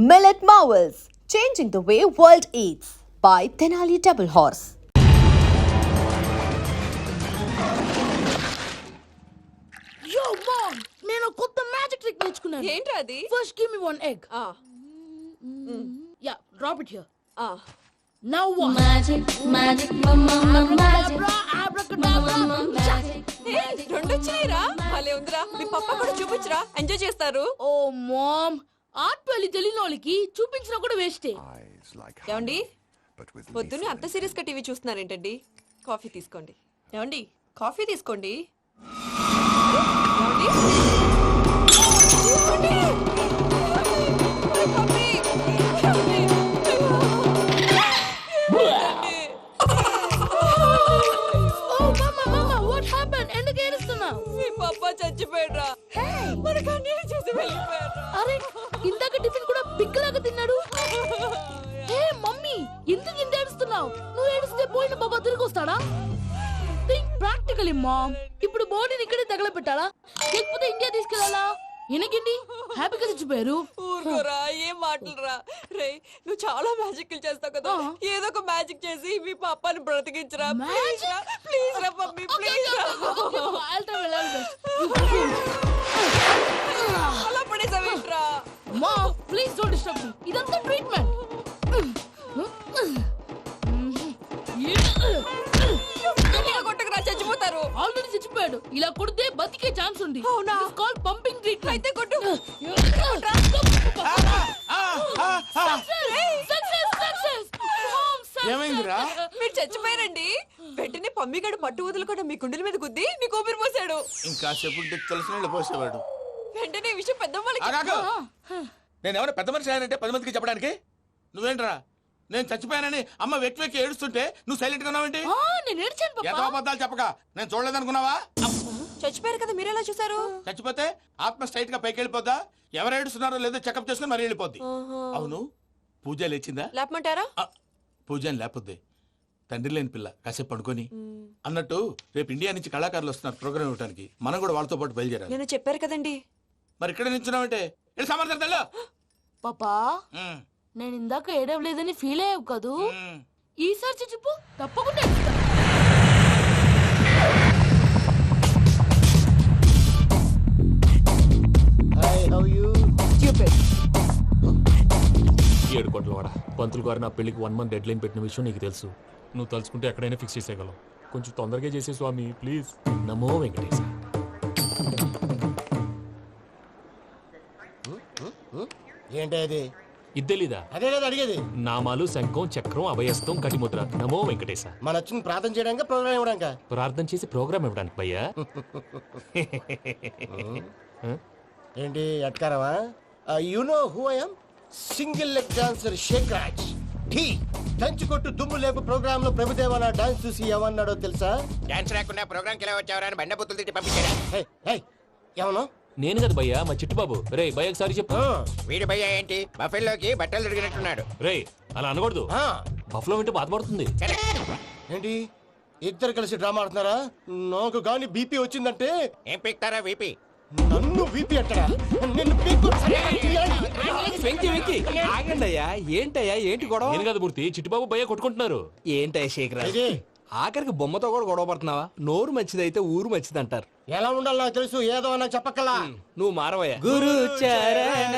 Millet Marvels, changing the way world eats by Tenali Double Horse. Yo mom, నేను కొత్త magic trick నేర్చుకున్నాను. ఏంట్రా అది? First give me one egg. Yeah, drop it here. Now what? Magic, magic, mama, magic. Abracadabra. రెండు వచ్చినాయిరా. భలే ఉందిరా. మీ పప్ప కూడా చూపించరా, ఎంజాయ్ చేస్తారు. Oh mom, ఆర్ట్ పెళ్లి తెలియని వాళ్ళకి చూపించినా కూడా వేస్టే. ఏమండి, పొద్దున్నే అంత సీరియస్ గా టీవీ చూస్తున్నారేంటండి? కాఫీ తీసుకోండి. ఏమండి, కాఫీ తీసుకోండి. ఏమండి? తీసుకోండి. కాఫీ. ఏమండి? Oh mama, what happened? ఎందుకు ఏడుస్తున్నావు? మీ పప్ప చచ్చిపోయాడ్రా. మనకు అన్యాయం చేసి వెళ్ళిపోయాడ్రా. అరే, ఇందాక టిఫిన్ కూడా పిక్కలాగా తిన్నాడు. హే మమ్మీ, ఎందుకు ఇంత ఏడుస్తున్నావు? నువ్వు ఏడిస్తే పోయిన బాబా తిరిగి వస్తాడా? Think practically mom. ఇప్పుడు బాడీని ఇక్కడే తగలబెట్టాలా లేకపోతే ఇండియా తీసుకెళ్లాలా? ఎనకండి హ్యాపీగా చచ్చిపోయారు. ఊరుకోరా, ఏం మాటలురా. రే, నువ్వు చాలా మ్యాజిక్ చేస్తావు కదా, ఏదో ఒక మ్యాజిక్ చేసి మీ పాపాని బ్రతికించరా. ప్లీజ్ రా, ప్లీజ్ రా మమ్మీ, ప్లీజ్ రా. అలా పడేసావేంట్రా? Mom please don't disturb me. ఇదంతా ట్రీట్మెంట్. గట్టిగా కొట్టకురా, చచ్చిపోతారు. ఆల్రెడీ చచ్చిపోయాడు. ఇలా కొడితే బతికే ఛాన్స్ ఉంది. అవునా? Called pumping treatment. అయితే కొట్టు. ఏమైందిరా? మీరు చచ్చిపోయారండి. వెంటనే పమ్మిగాడు పట్టు వదులుకుండా మీ గుండెల మీద గుద్ది మీకు ఊపిరి పోసాడు. ఇంకా చెప్పు తెలిసిన వాళ్ళు పోసేవాడు. వెంటనే ఈ విషయం పెద్దవాళ్ళకి ఆగాగు. నేను ఎవరైనా పెద్ద మనిషి అయ్యానంటే 10 మందికి చెప్పడానికి. నువ్వేంట్రా నేను చచ్చిపోయానని అమ్మ వెక్కి వెక్కి ఏడుస్తుంటే నువ్వు సైలెంట్ గా ఉన్నావేంటి? నేను ఏడ్చాను ఎంత పాపా. అబద్ధాలు చెప్పక నేను చూడలేదనుకున్నావా? చచ్చిపోయారు కదా, మీరెలా చూసారు? చచ్చిపోతే ఆత్మ స్ట్రైట్ గా పైకి వెళ్ళిపోద్దా? ఎవరు ఏడుస్తున్నారో లేదో చెకప్ చేసుకుని మరీ వెళ్ళిపోద్ది. అవును, పూజ లేచిందా? లేపమంటారా? పూజ అని లేకపోద్ది. తండ్రి లేని పిల్ల కాసేపు పడుకొని అన్నట్టు రేపు ఇండియా నుంచి కళాకారులు వస్తున్నారు ప్రోగ్రామ్ ఇవ్వడానికి. మనం కూడా వాళ్ళతో పాటు బయలుదేరాలి. నేను చెప్పారు కదండి. మరి ఇక్కడ నిల్చున్నావంటే సమర్థతలో పాపా, నేను ఇందాక ఏడవలేదని ఫీల్ అయ్యావు కదూ. ఈసారి చచ్చిపో, తప్పకుండా ఏడుస్తా. ఏడు కోట్ల వాడ పంతులు గారు నా పెళ్లికి 1 month డెడ్ లైన్ పెట్టిన విషయం నీకు తెలుసు. నువ్వు తలుచుకుంటే ఎక్కడైనా ఫిక్స్ చేసేయగలవు. కొంచెం తొందరగా చేసే స్వామి ప్లీజ్. నమో వెంకటేశ. ఏంటది? ఇద్దెలీదా? అదే కదా అడిగేది. నామాలు శంఖం చక్రం అభయస్తం కటిముద్ర. నమో వెంకటేశ. మన వచ్చింది ప్రార్థన చేయడానికి ప్రోగ్రామ్ ఇవ్వడానికి. ప్రార్థన చేసి ప్రోగ్రామ్ ఇవ్వడానికి భయ్యా. ఏంటి ఎట్కారమా? You know who I am? Single leg dancer Shaik Raj. టీ దంచి కొట్టు దుమ్ము లేపు ప్రోగ్రామ్ లో ప్రభుదేవ నా డాన్స్ చూసి ఏమన్నాడో తెలుసా? డాన్స్ రాకుండా ప్రోగ్రామ్ కి ఎలా వచ్చావరా అని బండ బుద్ధులు తిట్టి పంపించాడా? ఏమను? నేను కదా భయ్యా, మా చిట్టుబాబు. రే భయ్య ఒకసారి చెప్పు. వీడి భయ్య ఏంటి బఫెల్లోకి బట్టలు తిరిగినట్టున్నాడు. రే అలా అనకూడదు. బఫ్లో వింటే బాధపడుతుంది. ఏంటి ఇద్దరు కలిసి డ్రామా ఆడుతున్నారా? నాకు గాని బీపీ వచ్చిందంటే ఏం పీక్తారా వీపీ? నన్ను బీపీ అంటారా? నిన్ను పీక్కు. ఆగండయ్యా, ఏంటయ్యా ఏంటి గొడవ? నేను కదా మూర్తి, చిట్టుబాబు భయ్య కొట్టుకుంటున్నారు. ఏంటయ్యా శేఖరా, ఆఖరికి బొమ్మతో కూడా గొడవ పడుతున్నావా? నోరు మంచిదైతే ఊరు మంచిది అంటారు. ఎలా ఉండాలి నాకు తెలుసు, ఏదో నాకు చెప్పక్కలా. నువ్వు మారవయ్యా. గురు చరణ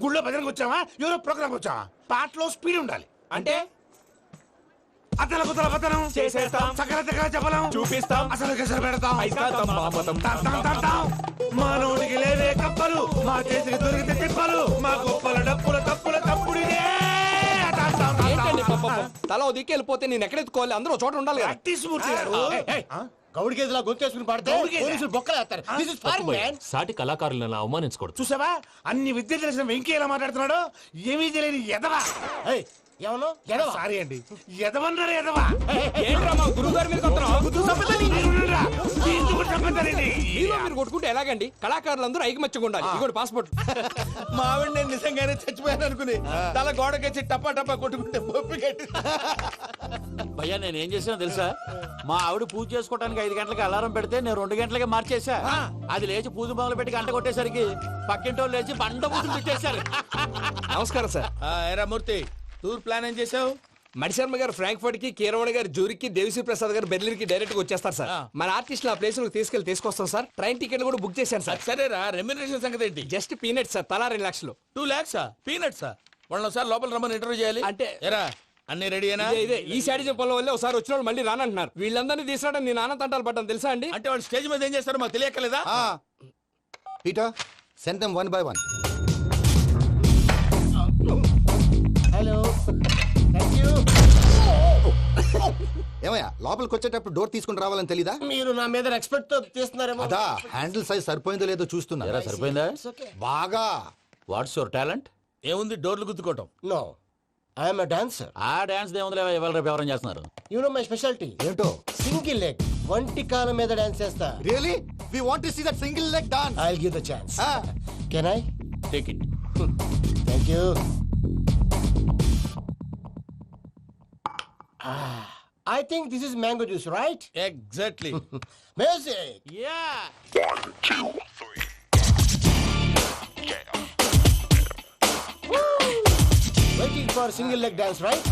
గుళ్ళో భజనకు వచ్చావా? ఎవరో ప్రోగ్రామ్ వచ్చావా? పాటలో స్పీడ్ ఉండాలి. అంటే అతల కుతల పతనం చేసేస్తాం, సకల దగ్గర చెప్పలేం, చూపిస్తాం, అసలు గసలు పెడతాం, అయితాం, పాపతం. మా నోటికి లేవే కప్పలు, మా చేతికి దొరికితే తిప్పలు, మా గొప్పల డప్పుల తప్పుల తప్పుడిదే. ఏంటండి తల ఓ దిక్కు వెళ్ళిపోతే నేను ఎక్కడెత్తుకోవాలి? అందరూ ఒక చోట ఉండాలి కదా. గౌడి గేదెలా గొంతేసుకుని పాడితే పోలీసులు బొక్కలేస్తారు. This is foreign, man. సాటి కళాకారులను అవమానించకూడదు. చూసావా అన్ని విద్య తెలిసిన వెంకీ ఎలా మాట్లాడుతున్నాడు? ఏమీ తెలియని ఎదవా. ఏమను ఎడవ సారీ అండి ఎదవన్నారు ఎదవా ఏంట్రా మా గురువు గారి మీద మీలో మీరు కొట్టుకుంటే ఎలాగండి? కళాకారులందరూ ఐకమత్యంగా ఉండాలి. ఇదిగోండి పాస్పోర్ట్. మా ఆవిడ నేను నిజంగానే చచ్చిపోయాను అనుకుని తల గోడకొచ్చి టపా టపా కొట్టుకుంటే పొప్పి కట్టి భయ్యా నేను ఏం చేసినా తెలుసా? మా ఆవిడ పూజ చేసుకోవడానికి 5 గంటలకి అలారం పెడితే నేను 2 గంటలకి మార్చేసా. అది లేచి పూజ మొదలు పెట్టి గంట కొట్టేసరికి పక్కింటి వాళ్ళు లేచి బండ పూజలు పెట్టేశారు. నమస్కారం సార్. ఏరా మూర్తి టూర్ ప్లాన్ ఏం చేసావు? మణిశర్మ గారు ఫ్రాంక్ఫర్ట్ కి, కీరవాణి గారు జూరిక్ కి, దేవిశ్రీ ప్రసాద్ గారు బెర్లిన్ కి డైరెక్ట్ గా వచ్చేస్తారు సార్. మన ఆర్టిస్ట్ ఆ ప్లేస్ తీసుకొస్తాం సార్. ట్రైన్ టికెట్ కూడా బుక్ చేశాను సార్. సరేరా రెమ్యూనరేషన్ సంగతి ఏంటి? జస్ట్ పీనట్ సార్, తలా 2 లక్షలు. 2 lakhs పీనట్సా? వాళ్ళని ఒకసారి లోపల రమ్మని ఇంటర్వ్యూ చేయాలి. అంటే- ఎరా అన్ని రెడీయేనా? ఇదే ఈ శాడిజం పనుల వల్లే ఒకసారి వచ్చిన వాళ్ళు మళ్ళీ రానంటున్నారు. వీళ్ళందరినీ తీసుకురావడం నేను నాన్న తంటాలు పడ్డాను తెలుసా అండి? అంటే వాళ్ళు స్టేజ్ మీద ఏం చేస్తారో మాకు తెలియక్కలేదా? Peter send them 1 by 1. Hello thank you. ఏమయ్యా లోపలికి వచ్చేటప్పుడు డోర్ తీసుకుని రావాలని తెలీదా? మీరు నా మీద ఎక్స్పెక్ట్ తో తీస్తున్నారేమో. అదా హ్యాండిల్ సైజ్ సరిపోయిందో లేదో చూస్తున్నా. ఎరా సరిపోయిందా? బాగా. What's your talent? ఏముంది డోర్లు గుద్దుకోవటం. No I'm a dancer. ఆ డాన్స్ దేవుందిలే, ఇవాళ రేపు ఎవరైనా చేస్తున్నారు. యు నో మై స్పెషాలిటీ ఏంటో? సింగిల్ లెగ్, వంటి కాలం మీద డాన్స్ చేస్తా. Really we want to see that single leg dance. I will give the chance. Can I? Take it. Thank you. I think this is mango juice, right? Exactly. Music. Yeah Waiting for single leg dance, right?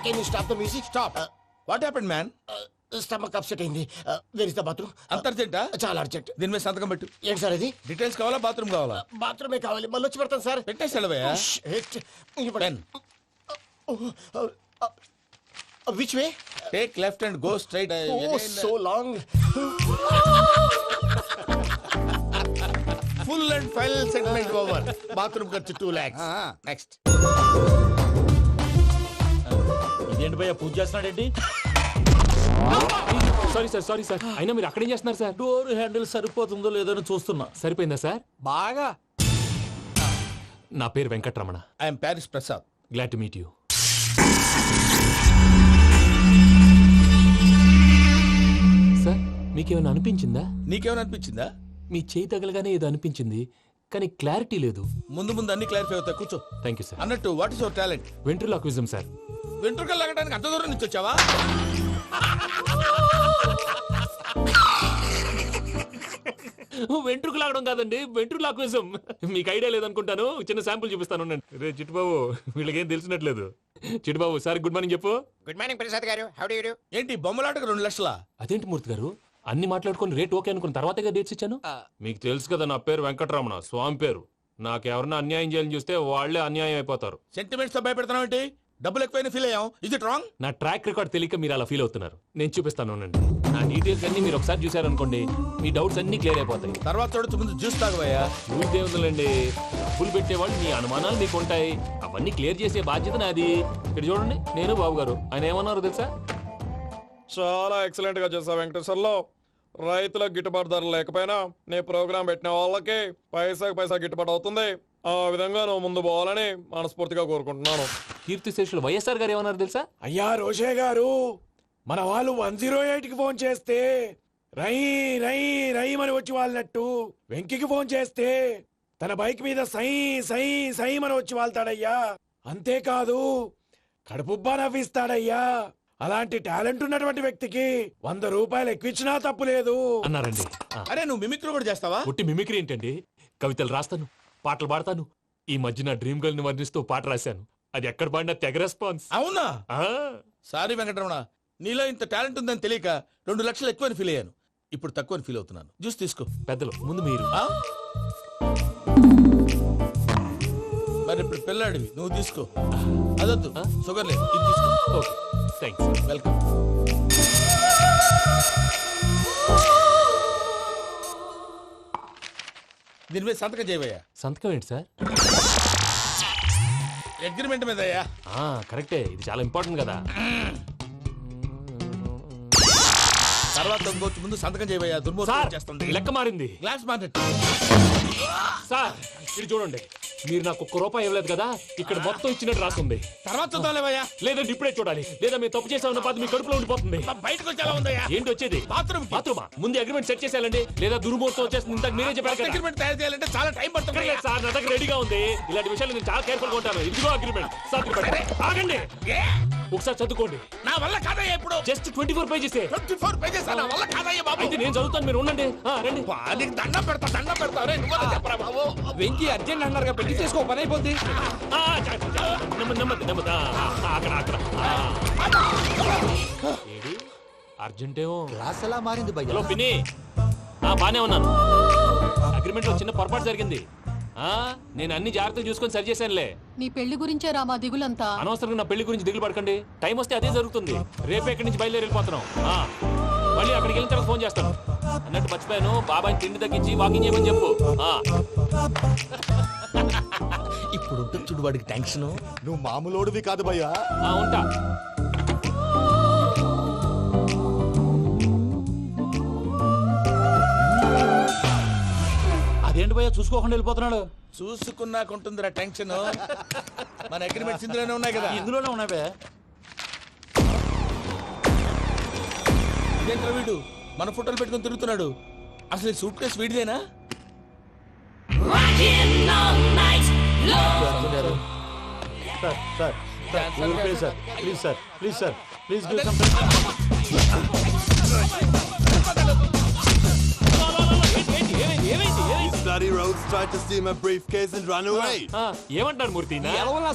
Can you stop the music? Stop. What happened man? Stomach upset అయింది. Where is the bathroom? అంత అర్జెంటా? చాలా urgent. దీని మీద సంతకం పెట్టు. ఏంటి sir ఇది? డీటెయిల్స్ కావాలా బాత్రూమ్ కావాలా? బాత్రూమే కావాలి. మళ్ళీ వచ్చి పెడతాను సార్. పెట్టేసి వెళ్ళవయ్యా. Pen. Which way? Take left and go straight. Oh, so long. Full and final segment over. Bathroom ఖర్చు 2 lakhs. నెక్స్ట్. ఇదేంటి భయ్యా పూజ చేస్తున్నాడేంటి? సారీ సార్ అయినా మీరు అక్కడేం చేస్తున్నారు సార్? డోర్ హ్యాండిల్ సరిపోతుందో లేదో అని చూస్తున్నా. సరిపోయిందా సార్? బాగా. నా పేరు Venkatramana. I'm Paris Prasad. Glad to meet you. Sir మీకేమైనా అనిపించిందా? నీకేమైనా అనిపించిందా? మీ చేయి తగలగానే ఏదో అనిపించింది, కానీ క్లారిటీ లేదు. ముందు ముందు అన్ని క్లారిఫై అవుతాయి. కూర్చో. Thank you sir. అన్నట్టు what is your talent? Ventriloquism sir. వెంట్రుకలు లాగడానికి అంత దూరం నుంచి వచ్చావా? వెంట్రుకు లాగడం కాదండి, వెంట్రులాక్విజం. మీకు ఐడియా లేదనుకుంటాను, చిన్న శాంపుల్ చూపిస్తాను. రే చిట్టుబాబు, వీళ్ళకేం తెలిసినట్లేదు. చిట్టుబాబు సార్ గుడ్ మార్నింగ్ చెప్పు. Good morning Prasad garu. How do you do? ఏంటి బొమ్మలాటకు 2 లక్షలా? అదేంటి మూర్తి గారు, అన్ని మాట్లాడుకుని రేట్ ఓకే అనుకున్న తర్వాతగా డేట్స్ ఇచ్చాను. మీకు తెలుసు కదా నా పేరు వెంకటరమణ, స్వామి పేరు. నాకెవరన్నా అన్యాయం చేయాలని చూస్తే వాళ్లే అన్యాయం అయిపోతారు. సెంటిమెంట్స్ తో భయపెడతావు ఏంటి? డబ్బులు ఎక్కువైనా ఫీల్ అయ్యాం. Is it wrong? నా ట్రాక్ రికార్డ్ తెలియక మీరు అలా ఫీల్ అవుతున్నారు. నేను చూపిస్తాను ఉండండి. నా డీటెయిల్స్ అన్ని మీరు ఒకసారి చూసారనుకోండి, మీ డౌట్స్ అన్ని క్లియర్ అయిపోతాయి. తర్వాత చూడొచ్చు, ముందు జ్యూస్ తాగబోయా. చూస్తే ఉందండి, డబ్బులు పెట్టేవాళ్ళు మీ అనుమానాలు మీకు ఉంటాయి, అవన్నీ క్లియర్ చేసే బాధ్యత నాది. ఇక్కడ చూడండి, నేను బాబు గారు. ఆయన ఏమన్నారు తెలుసా? చాలా ఎక్సలెంట్ గా చేసావు వెంకటేశ్వర్లో. రైతులకు గిట్టుబాటు ధర లేకపోయినా నీ ప్రోగ్రాం పెట్టిన వాళ్ళకి పైసాకి పైసా గిట్టుబాటు అవుతుంది. ఆ విధంగా నువ్వు ముందు పోవాలని మనస్ఫూర్తిగా కోరుకుంటున్నాను. కీర్తిశేషులు వైఎస్ఆర్ గారు ఏమన్నారు తెలుసా? అయ్యా రోషే గారు, మన వాళ్ళు 108కి ఫోన్ చేస్తే రై రై రై అని వచ్చి వాళ్ళనట్టు, వెంకికి ఫోన్ చేస్తే తన బైక్ మీద సై సై సై అని వచ్చి వాళ్తాడయ్యా. అంతేకాదు కడుపుబ్బా నవ్విస్తాడయ్యా. అలాంటి టాలెంట్ ఉన్నటువంటి వ్యక్తికి 100 రూపాయలు ఎక్కువచ్చినా తప్పు లేదు అన్నారండి. అరే నువ్వు మిమిక్రీ కూడా చేస్తావా? పుట్టి మిమిక్రీ ఏంటండి? కవితలు రాస్తాను, పాటలు పాడతాను. ఈ మధ్య నా డ్రీమ్ గర్ల్ ని వర్ణిస్తూ పాట రాశాను. అది ఎక్కడ పాడినా తెగ రెస్పాన్స్. అవునా? ఆ, సారీ వెంకటరమణ, నీలో ఇంత టాలెంట్ ఉందని తెలియక 2 లక్షలు ఎక్కువని ఫీల్ అయ్యాను. ఇప్పుడు తక్కువని ఫీల్ అవుతున్నాను. జ్యూస్ తీసుకో. పెద్దలు ముందు మీరు. ఆ? మరి ఇప్పుడు పిల్లాడివి, నువ్వు తీసుకో. అదొద్దు, షుగర్ లేదు, ఇది తీసుకో. Okay thanks. వెల్కమ్. దీని మీద సంతకం చేయవయ్యా. సంతకం ఏంటి సార్? అగ్రిమెంట్ మీద అయ్యా. కరెక్టే, ఇది చాలా ఇంపార్టెంట్ కదా. తర్వాత ఇంకొచ్చి ముందు సంతకం చేయబోయా దుర్మోహం చేస్తుంది. లెక్క మారింది. గ్లాస్ మార్కెట్ సార్ ఇది చూడండి, మీరు నాకు ₹1 ఇవ్వలేదు కదా, ఇక్కడ మొత్తం ఇచ్చినట్టు రాస్తుంది. తర్వాత చూద్దాంలేవయ్యా. లేదంటే ఇప్పుడే చూడాలి, లేదా మీరు తప్పు చేసా ఉన్న బాధ మీ కడుపులో ఉండిపోతుంది. బయటకు వచ్చేలా ఉందయ్యా. ఏంటి వచ్చేది? బాత్రూమ్ బాత్రూమా? ముందు అగ్రిమెంట్ సెట్ చేసేయాలండి, లేదా దుర్మూర్తం వచ్చేస్తుంది. ఇంతకు మీరే చెప్పారు కదా. అగ్రిమెంట్ తయారు చేయాలంటే చాలా టైం పడుతుంది లేదు సార్, నా దగ్గర రెడీగా ఉంది. ఇలాంటి విషయాలు నేను చాలా కేర్ఫుల్ గా ఉంటాను. ఇదిగో అగ్రిమెంట్. సార్ ఆగండి, ఒకసారి చదువుకోండి. నా వల్ల కాదయ్యా. ఇప్పుడు జస్ట్ 24 పేజెస్. 24 పేజెస్ నా వల్ల కాదయ్యా బాబు. అయితే నేను చదువుతాను, మీరు ఉండండి. రండి. నీకు దండం పెడతా రే. నువ్వు చెప్పరా బాబు. వెంకీ అర్జెంట్ అన్నారుగా, పెళ్లి చేసుకో, పని అయిపోద్ది. నెమ్మది నెమ్మది. అక్కడ ఏడి అర్జెంటేమో. క్లాస్ ఎలా మారింది భయ్యా? హలో పిన్ని, బానే ఉన్నాను. అగ్రిమెంట్ లో చిన్న పొరపాటు జరిగింది. నేను అన్ని జాగ్రత్తలు చూసుకొని సరి చేశానులే. నీ పెళ్లి గురించే రామా దిగులంతా. అనవసరంగా నా పెళ్లి గురించి దిగులు పడకండి. టైం వస్తే అదే జరుగుతుంది. రేపే ఇక్కడి నుంచి బయలుదేరి వెళ్ళిపోతున్నాం. మళ్ళీ అక్కడికి వెళ్ళిన తర్వాత ఫోన్ చేస్తాను. అన్నట్టు మర్చిపోయాను, బాబాయ్ తిండి తగ్గించి వాకింగ్ చేయమని చెప్పు. ఇప్పుడు ఉంటుంది చూడు వాడికి టెన్షన్. నువ్వు మామూలోడివి కాదు భయ్యా. ఉంటా. అదేంటి భయ్యా చూసుకోకుండా వెళ్ళిపోతున్నాడు? చూసుకున్నాకుంటుందిరా టెన్షన్. మన అగ్రిమెంట్స్ ఇందులోనే ఉన్నాయి కదా. ఇందులోనే ఉన్నాయి భయ్యా. ఇదేంట్రా వీడు మన ఫోటోలు పెట్టుకొని తిరుగుతున్నాడు. అసలు ఈ సూట్ కేసు వీడిదేనా? ఏమంటారు మూర్తి?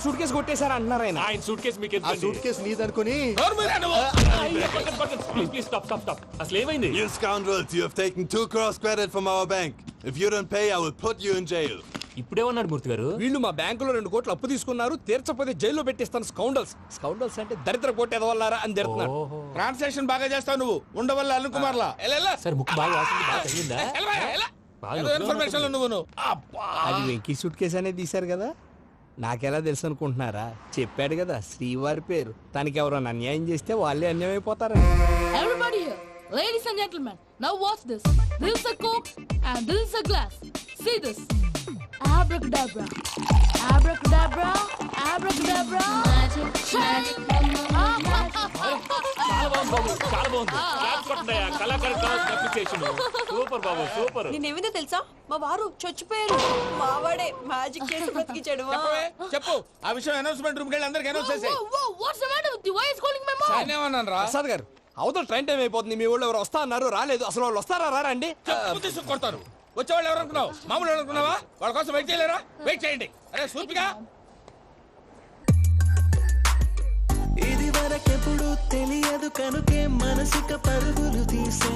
సూట్ కేసు కొట్టేశారు అంటున్నారు ఆయన. ఆయన సూట్ కేసు మీకు ఆ సూట్ కేసు నీదనుకుని ప్లీజ్ స్టాప్. అసలు ఏమైంది? You scoundrels, you have taken 2 crores credit from our bank. If you don't pay, I will put you in jail. ఇప్పుడేమన్నాడు మూర్తి గారు? వీళ్ళు మా బ్యాంకులో 2 కోట్లు అప్పు తీసుకున్నారు, తీర్చకపోతే జైల్లో పెట్టిస్తాను. స్కౌండల్స్ అంటే దరిద్ర కొట్టేదవల్లారా అని తిడుతున్నారు. ట్రాన్సాక్షన్ బాగా చేస్తావు నువ్వు. ఉండవల్ల అల్లు కుమార్లా. సార్ ముక్కు బాగా వాసింది, బాగా తగ్గిందా? ఇన్ఫర్మేషన్ నువ్వు. అది వెంకీ సూట్ కేసు అనేది తీశారు కదా, నాకెలా తెలుసు అనుకుంటున్నారా? చెప్పాడు కదా శ్రీవారి పేరు. తనకి ఎవరైనా అన్యాయం చేస్తే వాళ్ళే అన్యాయం అయిపోతారు. Everybody here, ladies and gentlemen, now watch this. This is a Coke and this is a glass. See this. Abracadabra. Abracadabra. Abracadabra. చాలా బాగుంది. సూపర్ బాబు, సూపర్. నేనేమిందో తెలుసా, మా వారు చచ్చిపోయారు. మావాడే మ్యాజిక్ చేసి బ్రతికించాడు. చెప్పు ఆ విషయం. అనౌన్స్మెంట్ రూమ్ కి వెళ్ళి అందరికి అనౌన్స్ చేసే. What's the matter with you? Why is calling my mom? ఏమన్నాను రా ప్రసాద్ గారు, అవతల ట్రైన్ టైం అయిపోతుంది. మీ ఊళ్ళో ఎవరు వస్తా అన్నారు, రాలేదు. అసలు వాళ్ళు వస్తారా రారా అండి? కొడతారు. వచ్చేవాళ్ళు ఎవరు అనుకున్నావు? మామూలు ఎవరు అనుకున్నావా? వాళ్ళ కోసం వెయిట్ చేయలేరా? వెయిట్ చేయండి. అరే సూపిగా. ఇది వరకెప్పుడు తెలియదు కనుకే మనసుక పరుగులు తీసే,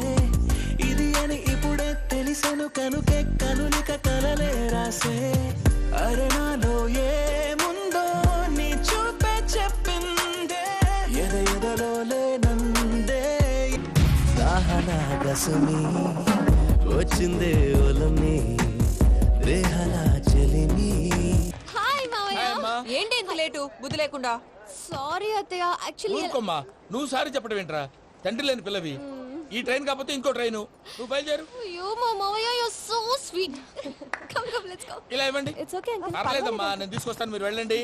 ఇది అని ఇప్పుడే తెలిసెను కనుకే కనులిక కలలే రాసే. అరణాలో ఏముందో నీ చూపే చెప్పిందే, ఎదలో లేనందే. దాహనా గసుమి వచ్చిందే ఒలమి, రేహలా చెలిమి. హాయ్ మావయ్య. ఏంటి ఇంత లేటు? బుద్ధి లేకుండా. సారీ అత్తయ్య, యాక్చువల్లీ ఊరుకోమ్మా. నువ్వు సారి చెప్పడం ఏంట్రా? తండ్రి లేని పిల్లవి. ఈ ట్రైన్ కాకపోతే ఇంకో ట్రైన్. నువ్వు బయలుదేరు. అయ్యో మా మావయ్య, you are so sweet. Come let's go. ఇలా ఇవ్వండి. It's okay uncle. పర్లేదమ్మా, నేను తీసుకొస్తాను, మీరు వెళ్ళండి.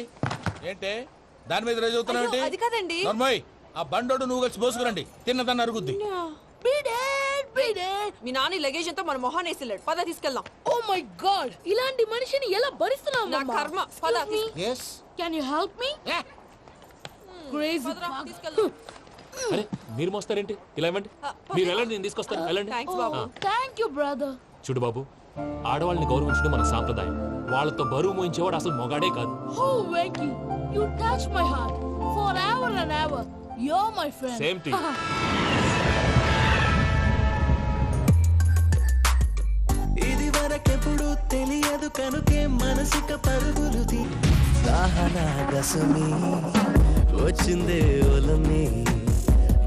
ఏంటే దాని మీద రోజు చదువుతున్నావు? అది కాదండి. నర్మోయ్, ఆ బండోడు నువ్వు కలిసి పోసుకురండి. తిన్నదాన్ని అరుగుద్ది. మీ నాని లగేజ్ అంతా మన మొహాన్ వేసిల్లాడు. పద తీసుకెళ్దాం. Oh my God! ఇలాంటి మనిషిని ఎలా భరిస్తున్నావు? నా కర్మ. పద. yes Can you help me? Crazy. తీసుకెళ్దాం. అరే మీరు మోస్తారేంటి? ఇలా ఇవ్వండి. మీరు వెళ్ళండి, నేను తీసుకొస్తాను. వెళ్ళండి. Thanks Babu. Thank you, brother. చూడు బాబు, ఆడవాళ్ళని గౌరవించడం మన సాంప్రదాయం. వాళ్ళతో బరువు మోయించేవాడు అసలు మొగాడే కాదు. Oh, Venky, you touch my heart forever and ever. You're my friend. Same to you. ఇది వరకెప్పుడు తెలియదు కనుకే మనసుక పరుగులు తీ. దాహనా గసుమి వచ్చిందే ఒలమి,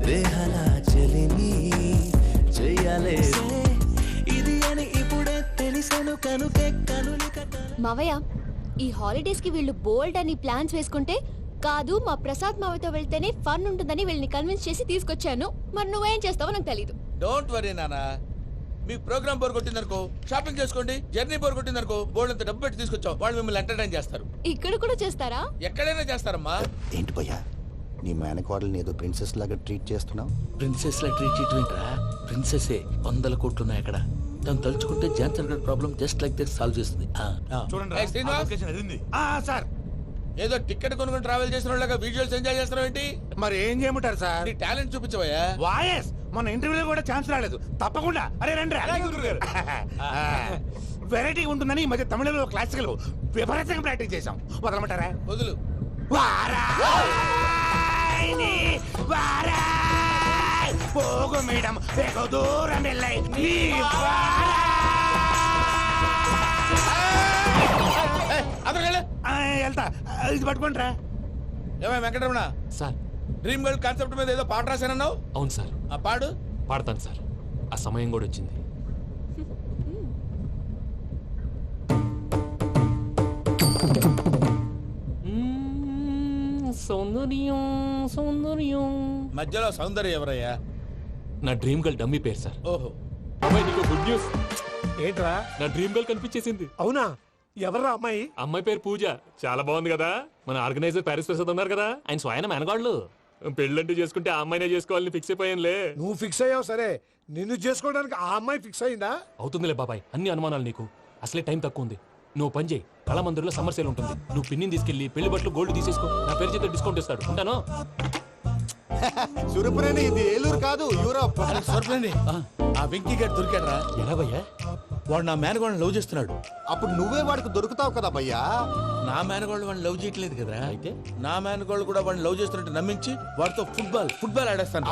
రేహలా చెలిమి చెయ్యాలే. ఇది అని ఇప్పుడే తెలిసెను కనుకే కనులిక. మావయ్య, ఈ హాలిడేస్ కి వీళ్ళు బోల్డ్ అని ప్లాన్స్ వేసుకుంటే కాదు మా ప్రసాద్ మావతో వెళ్తేనే ఫన్ ఉంటుందని వీళ్ళని కన్విన్స్ చేసి తీసుకొచ్చాను. మరి నువ్వేం చేస్తావో నాకు తెలీదు. డోంట్ వరీ నానా, మీకు ప్రోగ్రామ్ బోర్ కొట్టిందనుకో షాపింగ్ చేసుకోండి, జర్నీ బోర్ కొట్టిందనుకో బోర్డు అంత డబ్బు పెట్టి తీసుకొచ్చాం, వాళ్ళు మిమ్మల్ని ఎంటర్టైన్ చేస్తారు. ఇక్కడ కూడా చేస్తారా? ఎక్కడైనా చేస్తారమ్మా. ఏంటి భయ్యా నీ మేనకోడల్ని ఏదో ప్రిన్సెస్ లాగా ట్రీట్ చేస్తున్నావు? ప్రిన్సెస్ లా ట్రీట్ చేయటం ఏంట్రా? ప్రిన్సెస్ 100 కోట్లు ఉన్నాయి అక్కడ. తను తలుచుకుంటే జాన్సన్ గడ్ problem just like that solve చేస్తుంది. ఏయ్ శ్రీనివాస్, సార్ ఏదో టికెట్ కొనుక్కొని ట్రావెల్ చేసిన వాళ్ళగా విజువల్స్ ఎంజాయ్ చేస్తున్నావు ఏంటి? మరి ఏం చేయమంటారు సార్? నీ టాలెంట్ చూపించవయ్యా. వాయస్ మన ఇంటర్వ్యూలో కూడా ఛాన్స్ రాలేదు. తప్పకుండా అరే రండి వెరైటీ ఉంటుందని ఈ మధ్య తమిళంలో క్లాసికల్ విపరీతంగా ప్రాక్టీస్ చేశాం. వదలమంటారా? వదులు. వారాయని వారాయ్ పోగు మేడం వెగు దూరం వెళ్ళై నీ వెళ్తా. ఇది పట్టుకుంటారా? ఏమై Venkataramana, sir dream girl concept మీద ఏదో పాట రాశానన్నావు. అవును సార్. ఆ పాడు. పాడతాను సార్, ఆ సమయం కూడా వచ్చింది. సౌందర్యం సౌందర్యం. మధ్యలో సౌందర్యం ఎవరయ్యా? నా డ్రీమ్ గర్ల్ డమ్మీ పేరు సార్. ఓహో, అమ్మాయి నీకు గుడ్ న్యూస్. ఏంట్రా? నా డ్రీమ్ గర్ల్ కనిపించేసింది. అవునా? ఎవరా అమ్మాయి? అమ్మాయి పేరు పూజ. చాలా బాగుంది కదా. మన ఆర్గనైజర్ ప్యారిస్ ప్రసాద్ ఉన్నారు కదా, ఆయన స్వయం మెనగాళ్ళు. పెళ్ళంటూ చేసుకుంటే ఆ అమ్మాయినే చేసుకోవాలని ఫిక్స్ అయిపోయానులే. నువ్వు ఫిక్స్ అయ్యావు సరే, నిన్ను చేసుకోవడానికి ఆ అమ్మాయి ఫిక్స్ అయిందా? అవుతుందిలే బాబాయ్, అన్ని అనుమానాలు నీకు. అసలే టైం తక్కువ ఉంది. నువ్వు పని చేయి, కళామందిర్లో సమ్మర్ సేల్ ఉంటుంది. నువ్వు పిన్నిని తీసుకెళ్లి పెళ్లి బట్టలు గోల్డ్ తీసేసుకో. నా పేరు చేత డిస్కౌంట్ ఇస్తాడు. ఉంటాను. సురపురేని ఇది ఏలూరు కాదు, యూరోప్. ఆ వెంకీ గారు దొరికాడరా? ఎలా భయ్యా? వాడు నా మేనగోళ్ళని లవ్ చేస్తున్నాడు. అప్పుడు నువ్వే వాడికి దొరుకుతావు కదా భయ్యా. నా మేనగోళ్ళు వాడిని లవ్ చేయట్లేదు కదా. అయితే నా మేనగోళ్ళు కూడా వాడిని లవ్ చేస్తున్నట్టు నమ్మించి వాడితో ఫుట్బాల్ ఆడేస్తాను.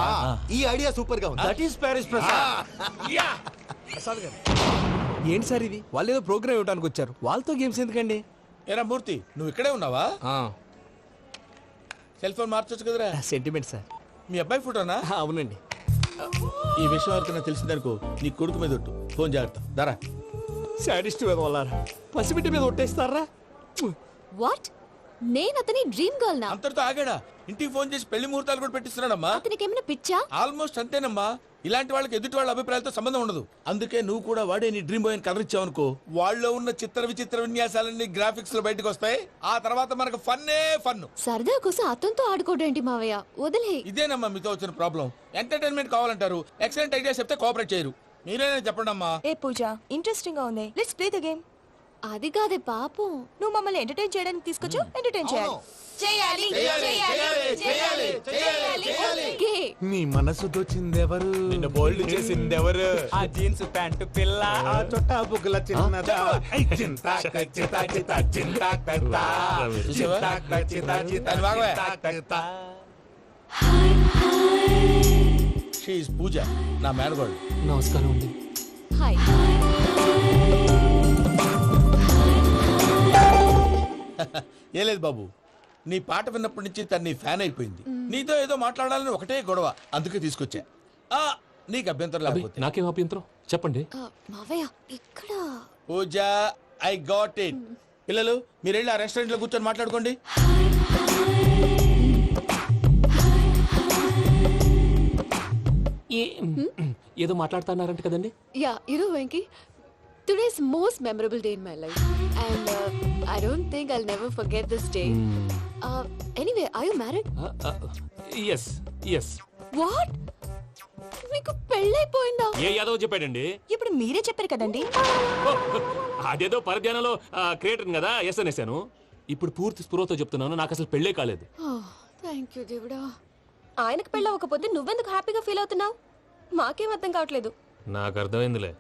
ఈ ఐడియా సూపర్ గా ఉంది. That is Paris Prasad. ఏంటి సార్ ఇది? వాళ్ళు ఏదో ప్రోగ్రామ్ ఇవ్వడానికి వచ్చారు, వాళ్ళతో గేమ్స్ ఎందుకండి? ఏరా మూర్తి, నువ్వు ఇక్కడే ఉన్నావా? సెల్ ఫోన్ మార్చొచ్చు కదరా. Sentiment sir. మీ అబ్బాయి ఫోటోనా? అవునండి. ఈ విషయం ఎవరికైనా తెలిసిందనుకో నీ కొడుకు మీద ఒట్టు. ఫోన్ జాగ్రత్త. దారా. సాడిస్ట్ మీద వాళ్ళారా? పసిబిడ్డ మీద ఒట్టేస్తారా? వాట్? నేను అతని డ్రీమ్ గర్ల్ నా? అంతటితో ఆగాడా? ఇంటికి ఫోన్ చేసి పెళ్లి ముహూర్తాలు కూడా పెట్టిస్తున్నాడమ్మా. అతనికి ఏమైనా పిచ్చా? ఆల్మోస్ట్ అంతేనమ్మా. ఇలాంటి వాళ్ళకి ఎదుటి వాళ్ళ అభిప్రాయాలతో సంబంధం ఉండదు. అందుకే నువ్వు కూడా వాడే నీ డ్రీమ్ బాయ్ కవర్ ఇచ్చావనుకో, వాళ్ళలో ఉన్న చిత్ర విచిత్ర విన్యాసాలన్నీ గ్రాఫిక్స్ లో బయటకు వస్తాయి. ఆ తర్వాత మనకు ఫన్నే ఫన్. సరదా కోసం అతనితో ఆడుకోవడేంటి మావయ్య? వదిలే. ఇదేనమ్మా మీతో వచ్చిన ప్రాబ్లం. ఎంటర్టైన్మెంట్ కావాలంటారు, ఎక్సలెంట్ ఐడియా చెప్తే కోఆపరేట్ చేయరు. మీరేనా చెప్పండి అమ్మా. ఏ పూజ, ఇంట్రెస్టింగ్ గా ఉంది. Let's play the game. అది కాదే పాపం. నువ్వు మమ్మల్ని ఎంటర్టైన్ చేయడానికి తీసుకొచ్చు, ఎంటర్టైన్ చేయాలి. ఓకే. నీ మనసు దోచిందెవరు? నిన్ను బోల్డ్ చేసింది ఎవరు? ఆ జీన్స్ ప్యాంటు పిల్ల, ఆ చొట్టా బుగ్గల చిన్నదా. ఐ చింతా కచ్చితా చితా చింతా కత్తా. చింతా కచ్చితా చితా చింతా కత్తా. షీ ఈజ్ పూజ, నా మేనగోడు. నమస్కారం అండి. హాయ్. ఏ లేదు బాబు, నీ పాట విన్నప్పటి నుంచి తను నీ ఫ్యాన్ అయిపోయింది. నీతో ఏదో మాట్లాడాలని ఒకటే గొడవ, అందుకే తీసుకొచ్చా. నీకు అభ్యంతరం అబ్బే, లేకపోతే. నాకేం అభ్యంతరం చెప్పండి. మావయ్య ఇక్కడ. పూజ, ఐ గాట్ ఇట్. పిల్లలు మీరు వెళ్ళి ఆ రెస్టారెంట్ లో కూర్చొని మాట్లాడుకోండి. ఏదో మాట్లాడుతున్నారంట కదండి. Yeah, Venky, today's most memorable day in my life, and I don't think I'll never forget this day. Anyway, are you married? Yes yes. What? మీకు పెళ్ళైపోయిందా? ఏ యాదవ్ చెప్పాడండి? ఇప్పుడు మీరే చెప్పారు కదండి. అదేదో పరధ్యానంలో క్రియేటర్ కదా ఎస్ అనేసాను. ఇప్పుడు పూర్తి స్పృహతో చెప్తున్నాను, నాకు అసలు పెళ్ళే కాలేదు. థ్యాంక్ యూ దేవుడా. ఆయనకు పెళ్ళవకపోతే నువ్వెందుకు హ్యాపీగా ఫీల్ అవుతున్నావు? మాకేం అర్థం కావట్లేదు. నాకు అర్థమైందిలే.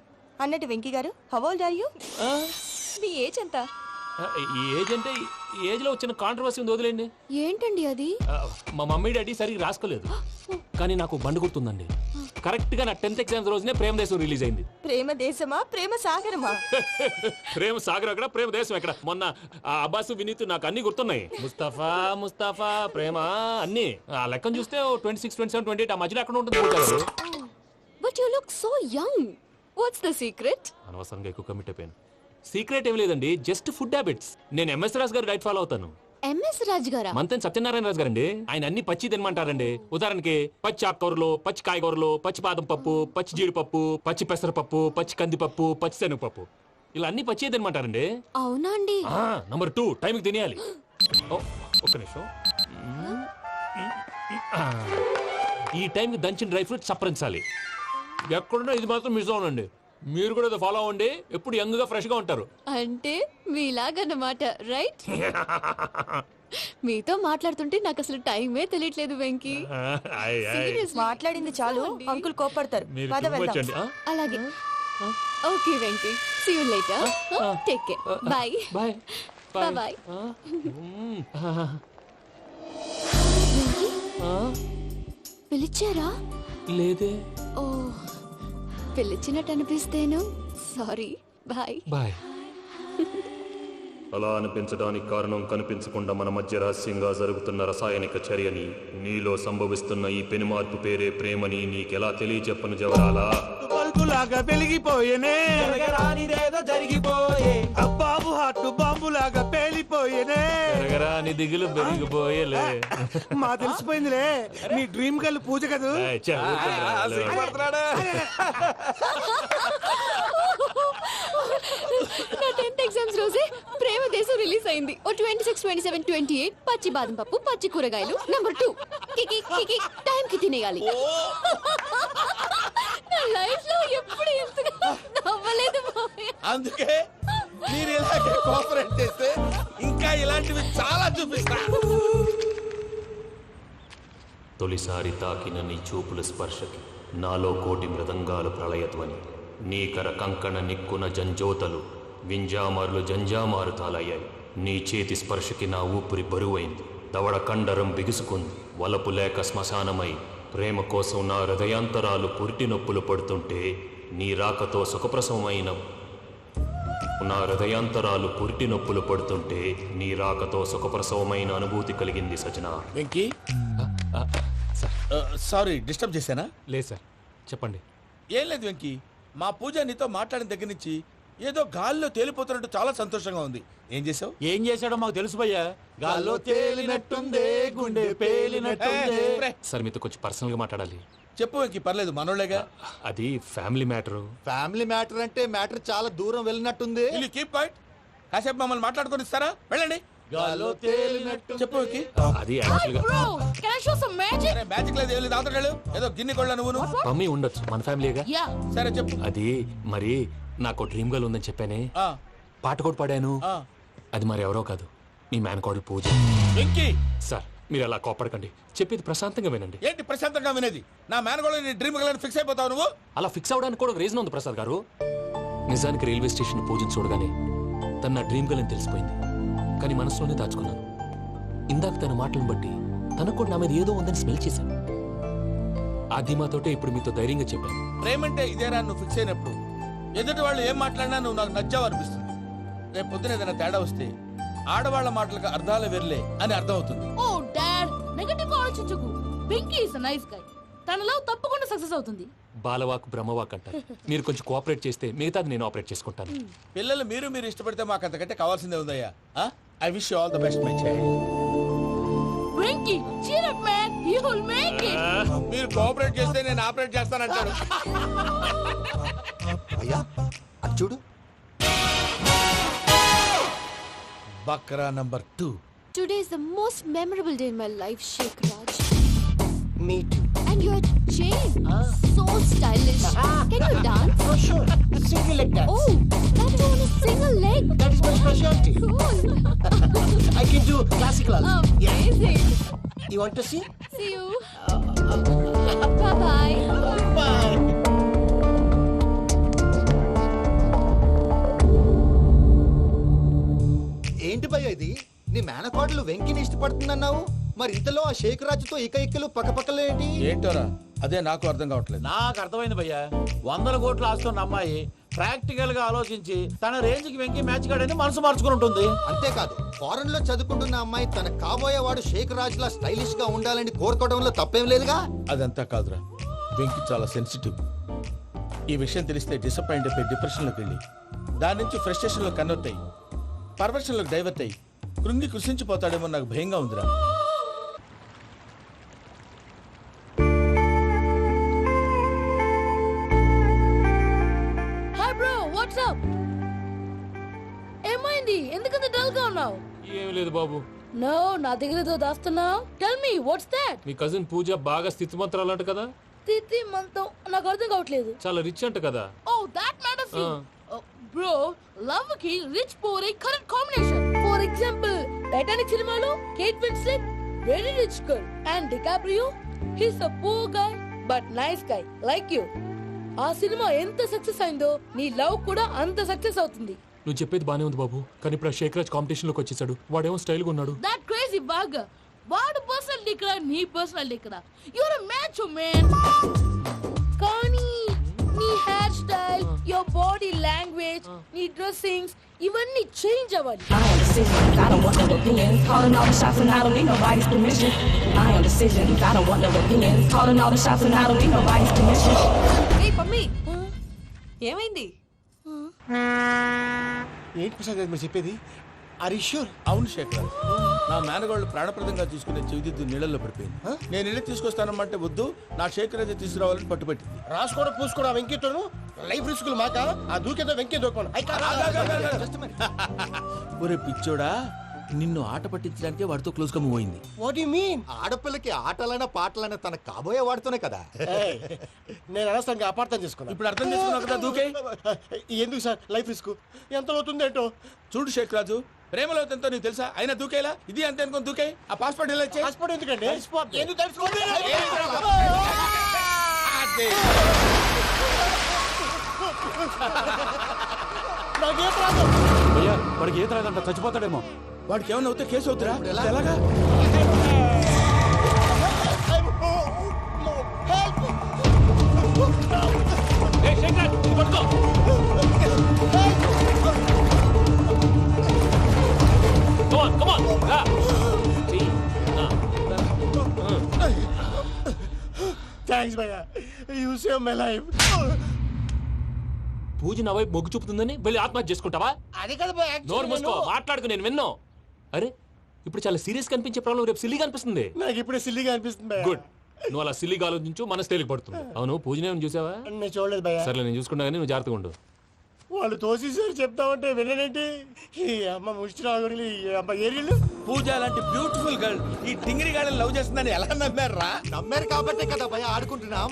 అన్నట్టు Venky garu, how old are you? మీ ఏజ్ ఎంత? ఈ ఏజ్ అంటే ఏజ్ లో వచ్చిన కాంట్రవర్సీ ఉంది, వదిలేండి. ఏంటండి అది? మా మమ్మీ డాడీ సరిగ్గా రాసుకోలేదు, కానీ నాకు బండి గుర్తుందండి. కరెక్ట్ గా నా 10th ఎగ్జామ్స్ రోజునే ప్రేమ దేశం రిలీజ్ అయింది. ప్రేమ దేశమా, ప్రేమ సాగరమా? ప్రేమ సాగర్ అక్కడ, ప్రేమ దేశం ఎక్కడ? మొన్న అబ్బాసు వినీత్ నాకు అన్ని గుర్తున్నాయి. ముస్తఫా ప్రేమ అన్ని ఆ లెక్కను చూస్తే 26, 27, 28 ఆ మధ్యలో ఎక్కడ ఉంటుంది. But you look so young. What's the secret? అనవసరంగా ఎక్కువ కమిట్ అయిపోయాను. సీక్రెట్ ఏం లేదండి, జస్ట్ ఫుడ్ హ్యాబిట్స్. నేను ఎంఎస్ రాజ్ గారు డైట్ ఫాలో అవుతాను. ఎంఎస్ రాజ్ గారా? మంతెన్ సత్యనారాయణ రాజు గారండి. ఆయన అన్ని పచ్చి తినమంటారండి. ఉదాహరణకి పచ్చి ఆకుకూరలు, పచ్చి కాయగూరలు, పచ్చి బాదం పప్పు, పచ్చి జీడిపప్పు, పచ్చి పెసరపప్పు, పచ్చి కందిపప్పు, పచ్చి శనగపప్పు, ఇలా అన్ని పచ్చి తినమంటారండి. అవునా అండి? నంబర్ 2 టైంకి తినేయాలి. ఒక్క నిమిషం. ఈ టైంకి దంచిన డ్రై ఫ్రూట్స్ సప్పరించాలి. ఎక్కడున్నా ఇది మాత్రం మిస్ అవునండి. మీరు కూడా ఫాలో అవ్వండి. ఎప్పుడు యంగ్ గా ఫ్రెష్ గా ఉంటారు. అంటే మీలాగన్నమాట, రైట్? మీతో మాట్లాడుతుంటే నాకు అసలు టైమే తెలియట్లేదు వెంకీ. Seriously. మాట్లాడింది చాలు, అంకుల్ కోపడతారు. మీరు పద too much వెళ్దాం. అండి. అలాగే. Okay Venky, see you later. Take care. Bye bye bye bye. పిలిచారా? లేదే. ఓ, పిలిచినట్టు అనిపిస్తేను సారీ. Bye bye. అలా అనిపించడానికి కారణం కనిపించకుండా మన మధ్య రహస్యంగా జరుగుతున్న రసాయనిక చర్యని, నీలో సంభవిస్తున్న ఈ పెనుమార్పు పేరే ప్రేమని నీకెలా తెలియచెప్పను జవరాలా? బల్బులాగా వెలిగిపోయేనే, జరగరానిదేదో జరిగిపోయే, బాబు హార్ట్ బాంబులాగా పేలిపోయేనే. జరగరాని దిగులు పెరిగిపోయేలే. మా తెలిసిపోయిందిలే, నీ డ్రీమ్ గర్ల్ పూజ కదూ. నా 10th ఎగ్జామ్స్ రోజే ప్రేమ దేశం రిలీజ్ అయింది. ఓ 26, 27, 28 పచ్చి బాదం పప్పు, పచ్చి కూరగాయలు. నంబర్ 2 కికి కికి టైం కి తినేయాలి. నా లైఫ్ లో ఎప్పుడు ఇంతగా నవ్వలేదు మామయ్య. అందుకే మీరు ఇలాగే కోఆపరేట్ చేస్తే ఇంకా ఇలాంటివి చాలా చూపిస్తా. తొలిసారి తాకిన నీ చూపుల స్పర్శకి నాలో కోటి మృదంగాలు ప్రళయధ్వని. నీకర కంకణ నిక్కున జంజోతలు వింజామారులు జంజామారు తాలయ్యాయి. నీ చేతి స్పర్శకి నా ఊపిరి బరువైంది. దవడ కండరం బిగుసుకుంది. వలపు లేక శ్మశానమై ప్రేమ కోసం నా హృదయాంతరాలు పురిటి నొప్పులు పడుతుంటే నీ రాకతో సుఖప్రసవమైన నా హృదయాంతరాలు పురిటి నొప్పులు పడుతుంటే నీ రాకతో సుఖప్రసవమైన అనుభూతి కలిగింది సజనా. వెంకీ, సారీ డిస్టర్బ్ చేశానా? లేదు సార్, చెప్పండి. ఏం లేదు వెంకీ, మా పూజ నీతో మాట్లాడిన దగ్గర నుంచి ఏదో గాల్లో తేలిపోతున్నట్టు చాలా సంతోషంగా ఉంది. ఏం చేసావు? ఏం చేశాడో మాకు తెలుసు భయ్యా. గాల్లో తేలినట్టుందే, గుండె పేలినట్టుందే. సార్ మీతో కొంచెం పర్సనల్ గా మాట్లాడాలి. చెప్పు వెంకీ, పర్లేదు, మనోళ్ళేగా. అది ఫ్యామిలీ మ్యాటరు. ఫ్యామిలీ మ్యాటర్ అంటే మ్యాటర్ చాలా దూరం వెళ్ళినట్టుంది. Keep point. కాసేపు మమ్మల్ని మాట్లాడుకొని ఇస్తారా? వెళ్ళండి. గాల్లో తేలినట్టు. చెప్పు వెంకీ. అది యాక్చువల్ గా Bro, can I show some magic? Magic లేదు, ఏం లేదు, ఆతడాడు ఏదో గిన్నె కొళ్ళ నువ్వు. మమ్మీ ఉండొచ్చు, మన ఫ్యామిలీగా. Yeah. సరే చెప్పు. అది మరి నాకు డ్రీమ్ గర్ల్ ఉందని చెప్పానే, ఆ, పాట కూడా పాడాను. ఆ. అది మరి ఎవరో కాదు, మీ మేనకోడలు పూజ. వెంకీ, సార్ మీరు అలా కోపడకండి, చెప్పేది ప్రశాంతంగా వినండి. ఏంటి ప్రశాంతంగా వినేది? నా మేనగోళ నీ డ్రీమ్ గర్ల్ ఫిక్స్ అయిపోతావు నువ్వు. అలా ఫిక్స్ అవడానికి కూడా ఒక రీజన్ ఉంది ప్రసాద్ గారు. నిజానికి రైల్వే స్టేషన్ పూజను చూడగానే తన నా డ్రీమ్ గర్ల్ అని తెలిసిపోయింది. కానీ మనసులోనే దాచుకున్నాను. ఇందాక తన మాటలను బట్టి తనకు కూడా నా మీద ఏదో ఉందని స్మెల్ చేశాను. ఆ ధీమాతోటే ఇప్పుడు మీతో ధైర్యంగా చెప్పాను. ప్రేమంటే ఇదేరా నువ్వు ఫిక్స్ అయినప్పుడు ఎదుటి వాళ్ళు ఏం మాట్లాడినా నువ్వు నాకు నచ్చావు అనిపిస్తుంది. రేపు పొద్దున ఏదైనా తేడా వస్తే ఆడవాళ్ల మాటలకు అర్థాలు వెర్లే అని అర్థం అవుతుంది. Oh, Dad, నెగటివ్ ఆలోచించకు. Venky is a nice guy. తన లవ్ తప్పకుండా సక్సెస్ అవుతుంది. బాలవాక్ బ్రహ్మవాక్ అంటారు. మీరు కొంచెం కోఆపరేట్ చేస్తే మిగతాది నేను ఆపరేట్ చేసుకుంటాను. పిల్లలు మీరు ఇష్టపడితే మాకు అంతకంటే కావాల్సిందే ఉందయ్యా. I wish you all the best my child. Venky, cheer up man, you will make it. మీరు కోఆపరేట్ చేస్తే నేను ఆపరేట్ చేస్తానంటాడు. అయ్యా అది చూడు. Bakra number 2. Today is the most memorable day in my life, Sheikh Raj. Me too. And your chain, so stylish. Can you dance? For sure. Single leg dance. Oh, that is on a single leg. That is my specialty. Cool. I can do classical also. Amazing. You want to see? See you. Bye-bye. Bye. ఏంటి భయ్య ఇది? నీ మేనకోడలు వెంకిని ఇష్టపడుతుందన్నావు, మరి ఇంతలో ఆ షేక్ రాజుతో ఇక్కలు పక్కపక్కలు ఏంటి? ఏంటోరా, అదే నాకు అర్థం కావట్లేదు. నాకు అర్థమైంది భయ్యా. 100 కోట్లు ఆస్తున్న అమ్మాయి ప్రాక్టికల్ గా ఆలోచించి తన రేంజ్ కి వెంకి మ్యాచ్ కాడని మనసు మార్చుకుని ఉంటుంది. అంతేకాదు, ఫారెన్ లో చదువుకుంటున్న అమ్మాయి తన కాబోయేవాడు షేక్ రాజ్ లా స్టైలిష్ గా ఉండాలని కోరుకోవడంలో తప్పేం లేదుగా. అదంతా కాదురా, వెంకి చాలా సెన్సిటివ్. ఈ విషయం తెలిస్తే డిసప్పాయింట్ అయిపోయి డిప్రెషన్లోకి వెళ్ళి దాని నుంచి ఫ్రస్ట్రేషన్లో కన్వర్ట్ అయ్యి పర్వర్షన్లోకి డైవర్ట్ అయ్యి కృంగి కృషించిపోతాడేమో నాకు భయంగా ఉందిరా. Hi bro, what's up? ఏమైంది? ఎందుకంత డల్ గా ఉన్నావు? ఏం లేదు బాబు. నో, నా దగ్గర ఏదో దాస్తున్నావు. Tell me what's that? మీ కజిన్ పూజ బాగా స్థితిమంతరాలు అంట కదా. తిత్తి మంతం నాకు అర్థం కావట్లేదు. చాలా రిచ్ అంట కదా. Oh that matters. Bro, love కి rich poor correct combination. For example Titanic సినిమాలో Kate Winslet very rich girl and DiCaprio he's a poor guy but nice guy like you. ఆ సినిమా ఎంత సక్సెస్ అయిందో నీ love కూడా అంత success అవుతుంది. నువ్వు చెప్పేది బానే ఉంది బాబు, కానీ ఇప్పుడు శేఖర్ రాజ్ కాంపిటీషన్ లోకి వచ్చేసాడు. వాడేమో స్టైల్ గా ఉన్నాడు. That crazy bag. వాడు పర్సనల్ ఇక్కడ, నీ పర్సనల్ ఇక్కడ. You're a match man. కానీ నీ hair style, your body language, నీ డ్రెస్సింగ్స్ ఇవన్నీ చేంజ్ అవ్వాలి. ఏయ్ పమ్మి, ఏమైంది? ఏంటి ప్రసాద్ గారు మీరు చెప్పేది? Are you sure? అవును శేఖర్, నా మేనగాళ్ళు ప్రాణప్రదంగా చూసుకునే చెవిదిద్దు నీళ్ళల్లో పడిపోయింది. నేను ఇల్లు తీసుకొస్తానమ్మంటే వద్దు, నా శేఖర్ అయితే తీసుకురావాలని పట్టుబట్టింది. రాసుకోవడం పూసుకోవడం వెంకీతోను లైఫ్ రిస్కులు మాక. ఆ దూకేదో వెంకీ దూకోను. ఒరే పిచ్చోడా, నిన్ను ఆట పట్టించడానికే వాడితో క్లోజ్ గా మూవ్ అయింది. What you mean? ఆడపిల్లకి ఆటలైనా పాటలైనా తన కాబోయే వాడుతూనే కదా. నేను అనవసరంగా అపార్థం చేసుకున్నాను. ఇప్పుడు అర్థం చేసుకున్నావు కదా, దూకే. ఎందుకు సార్ లైఫ్ రిస్క్ ఎంత అవుతుంది ఏంటో? చూడు శేఖర్ రాజు, ప్రేమలో ఎంతో నీకు తెలుసా? అయినా దూకేలా ఇది అంతే అనుకుని దూకే. ఆ పాస్పోర్ట్ ఎలా ఇచ్చే? పాస్పోర్ట్ ఎందుకండి? ఎందుకు తెలుసుకోండి? నాకేం రాదు. అయ్యా వాడికి ఈత రాదంట, చచ్చిపోతాడేమో. వాడికి ఏమన్నా అవుతే కేసు అవుతురా? ఎలాగా? థ్యాంక్స్ భయ్యా, యు సేవ్ మై లైఫ్. పూజ నా వైపు మొగ్గు చూపుతుందని వెళ్ళి ఆత్మహత్య చేసుకుంటావా? అది కదా భయ్యా. నోరు మూసుకో, మాట్లాడుకు, నేను విన్నో. అరే ఇప్పుడు చాలా సీరియస్ కనిపించే ప్రాబ్లం రేపు సిల్లీగా అనిపిస్తుంది. నాకు ఇప్పుడే సిల్లీగా అనిపిస్తుంది భయ్యా. గుడ్, నువ్వు అలా సిల్లీగా ఆలోచించు, మనసు తేలిక పడుతుంది. అవును, పూజనే చూసావా? నేను చూడలేదు భయ్యా. సరే నేను చూసుకుంటా కానీ నువ్వు జాగ్రత్తగా ఉండు. వాళ్ళు తోసేసారు చెప్తామంటే విననేంటి? ఈ అమ్మ ముష్టి రాగుడి అమ్మ ఏరియలు. పూజ లాంటి బ్యూటిఫుల్ గర్ల్ ఈ టింగిరి గాళ్ళని లవ్ చేస్తుందని ఎలా నమ్మారా? నమ్మారు కాబట్టే కదా భయ ఆడుకుంటున్నాం.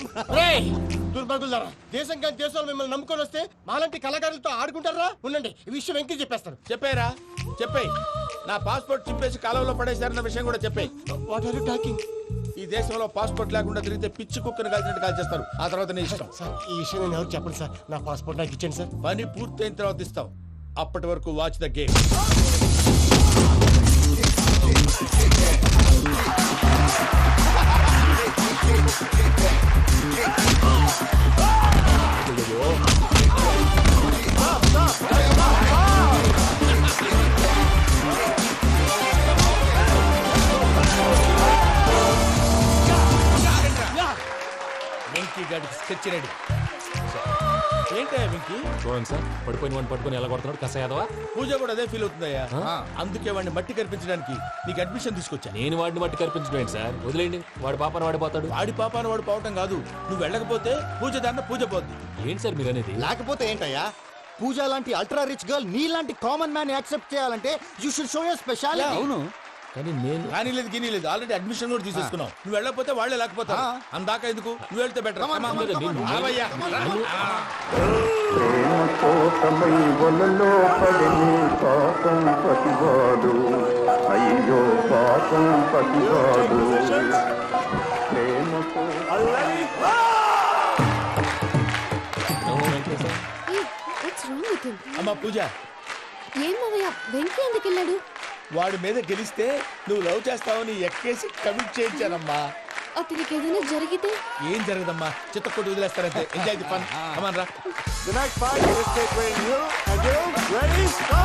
దుర్భగులారా, దేశం కానీ దేశాలు మిమ్మల్ని నమ్ముకొని వస్తే మాలాంటి కళాకారులతో ఆడుకుంటారా? ఉండండి, ఈ విషయం వెంకీ చెప్పేస్తాను. చెప్పారా? చెప్పేయ్. నా పాస్పోర్ట్ చింపేసి కాలంలో పడేశారన్న విషయం కూడా చెప్పేయ్. What are you talking? ఈ దేశంలో పాస్పోర్ట్ లేకుండా తిరిగితే పిచ్చి కుక్కను కాల్చినట్టు కాల్చేస్తారు. ఆ తర్వాత నీ ఇష్టం. సార్ ఈ విషయం నేను ఎవరు చెప్పండి సార్. నా పాస్పోర్ట్ నాకు ఇచ్చేయండి సార్. పని పూర్తయిన తర్వాత ఇస్తాం. అప్పటి వరకు వాచ్ ద గేమ్. వెంకీ గాడికి స్కెచ్ రెడీ. ఏంటయ్యా వెంకీ? చూడండి సార్, పడిపోయిన వాడిని పట్టుకొని ఎలా కొడుతున్నాడు కసయాదవా. పూజ కూడా అదే ఫీల్ అవుతుందయ్యా. అందుకే వాడిని మట్టి కనిపించడానికి నీకు అడ్మిషన్ తీసుకొచ్చా. నేను వాడిని మట్టి కనిపించడం సార్, వదిలేండి. వాడి పాపను వాడిపోతాడు. వాడి పాపాను వాడు పోవటం కాదు, నువ్వు వెళ్ళకపోతే పూజ దాన్న పూజ పోద్ది. ఏంటి సార్ మీరు అనేది? లేకపోతే ఏంటయ్యా, పూజ లాంటి అల్ట్రా రిచ్ గర్ల్ నీ లాంటి కామన్ మ్యాన్ యాక్సెప్ట్ చేయాలంటే you should show your speciality. అవును, కానీ నేను కానీ లేదు గిని లేదు, ఆల్రెడీ అడ్మిషన్ కూడా తీసేసుకున్నావు. నువ్వు వెళ్ళకపోతే వాళ్ళే లేకపోతే అందాక ఎందుకు? నువ్వు వెళ్తే బెటర్. అమ్మా పూజ, ఏం మావయ్య వెంకీ ఎందుకు వెళ్ళాడు? వాడి మీద గెలిస్తే నువ్వు లవ్ చేస్తావని ఎక్కేసి కమిట్ చేయించానమ్మా. అతనికి ఏదైనా జరిగితే? ఏం జరగదమ్మా, చిత్తకొట్టి వదిలేస్తారంటే. Enjoy the fun. కమాన్ రా. The next fight is between you and you. Ready? Go!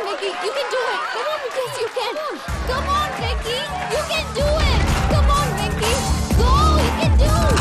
Vicky. You can do it. Come on, Vicky. Yes, you can. Come on, Vicky. You can do it. Come on, Vicky. Go. You can do it.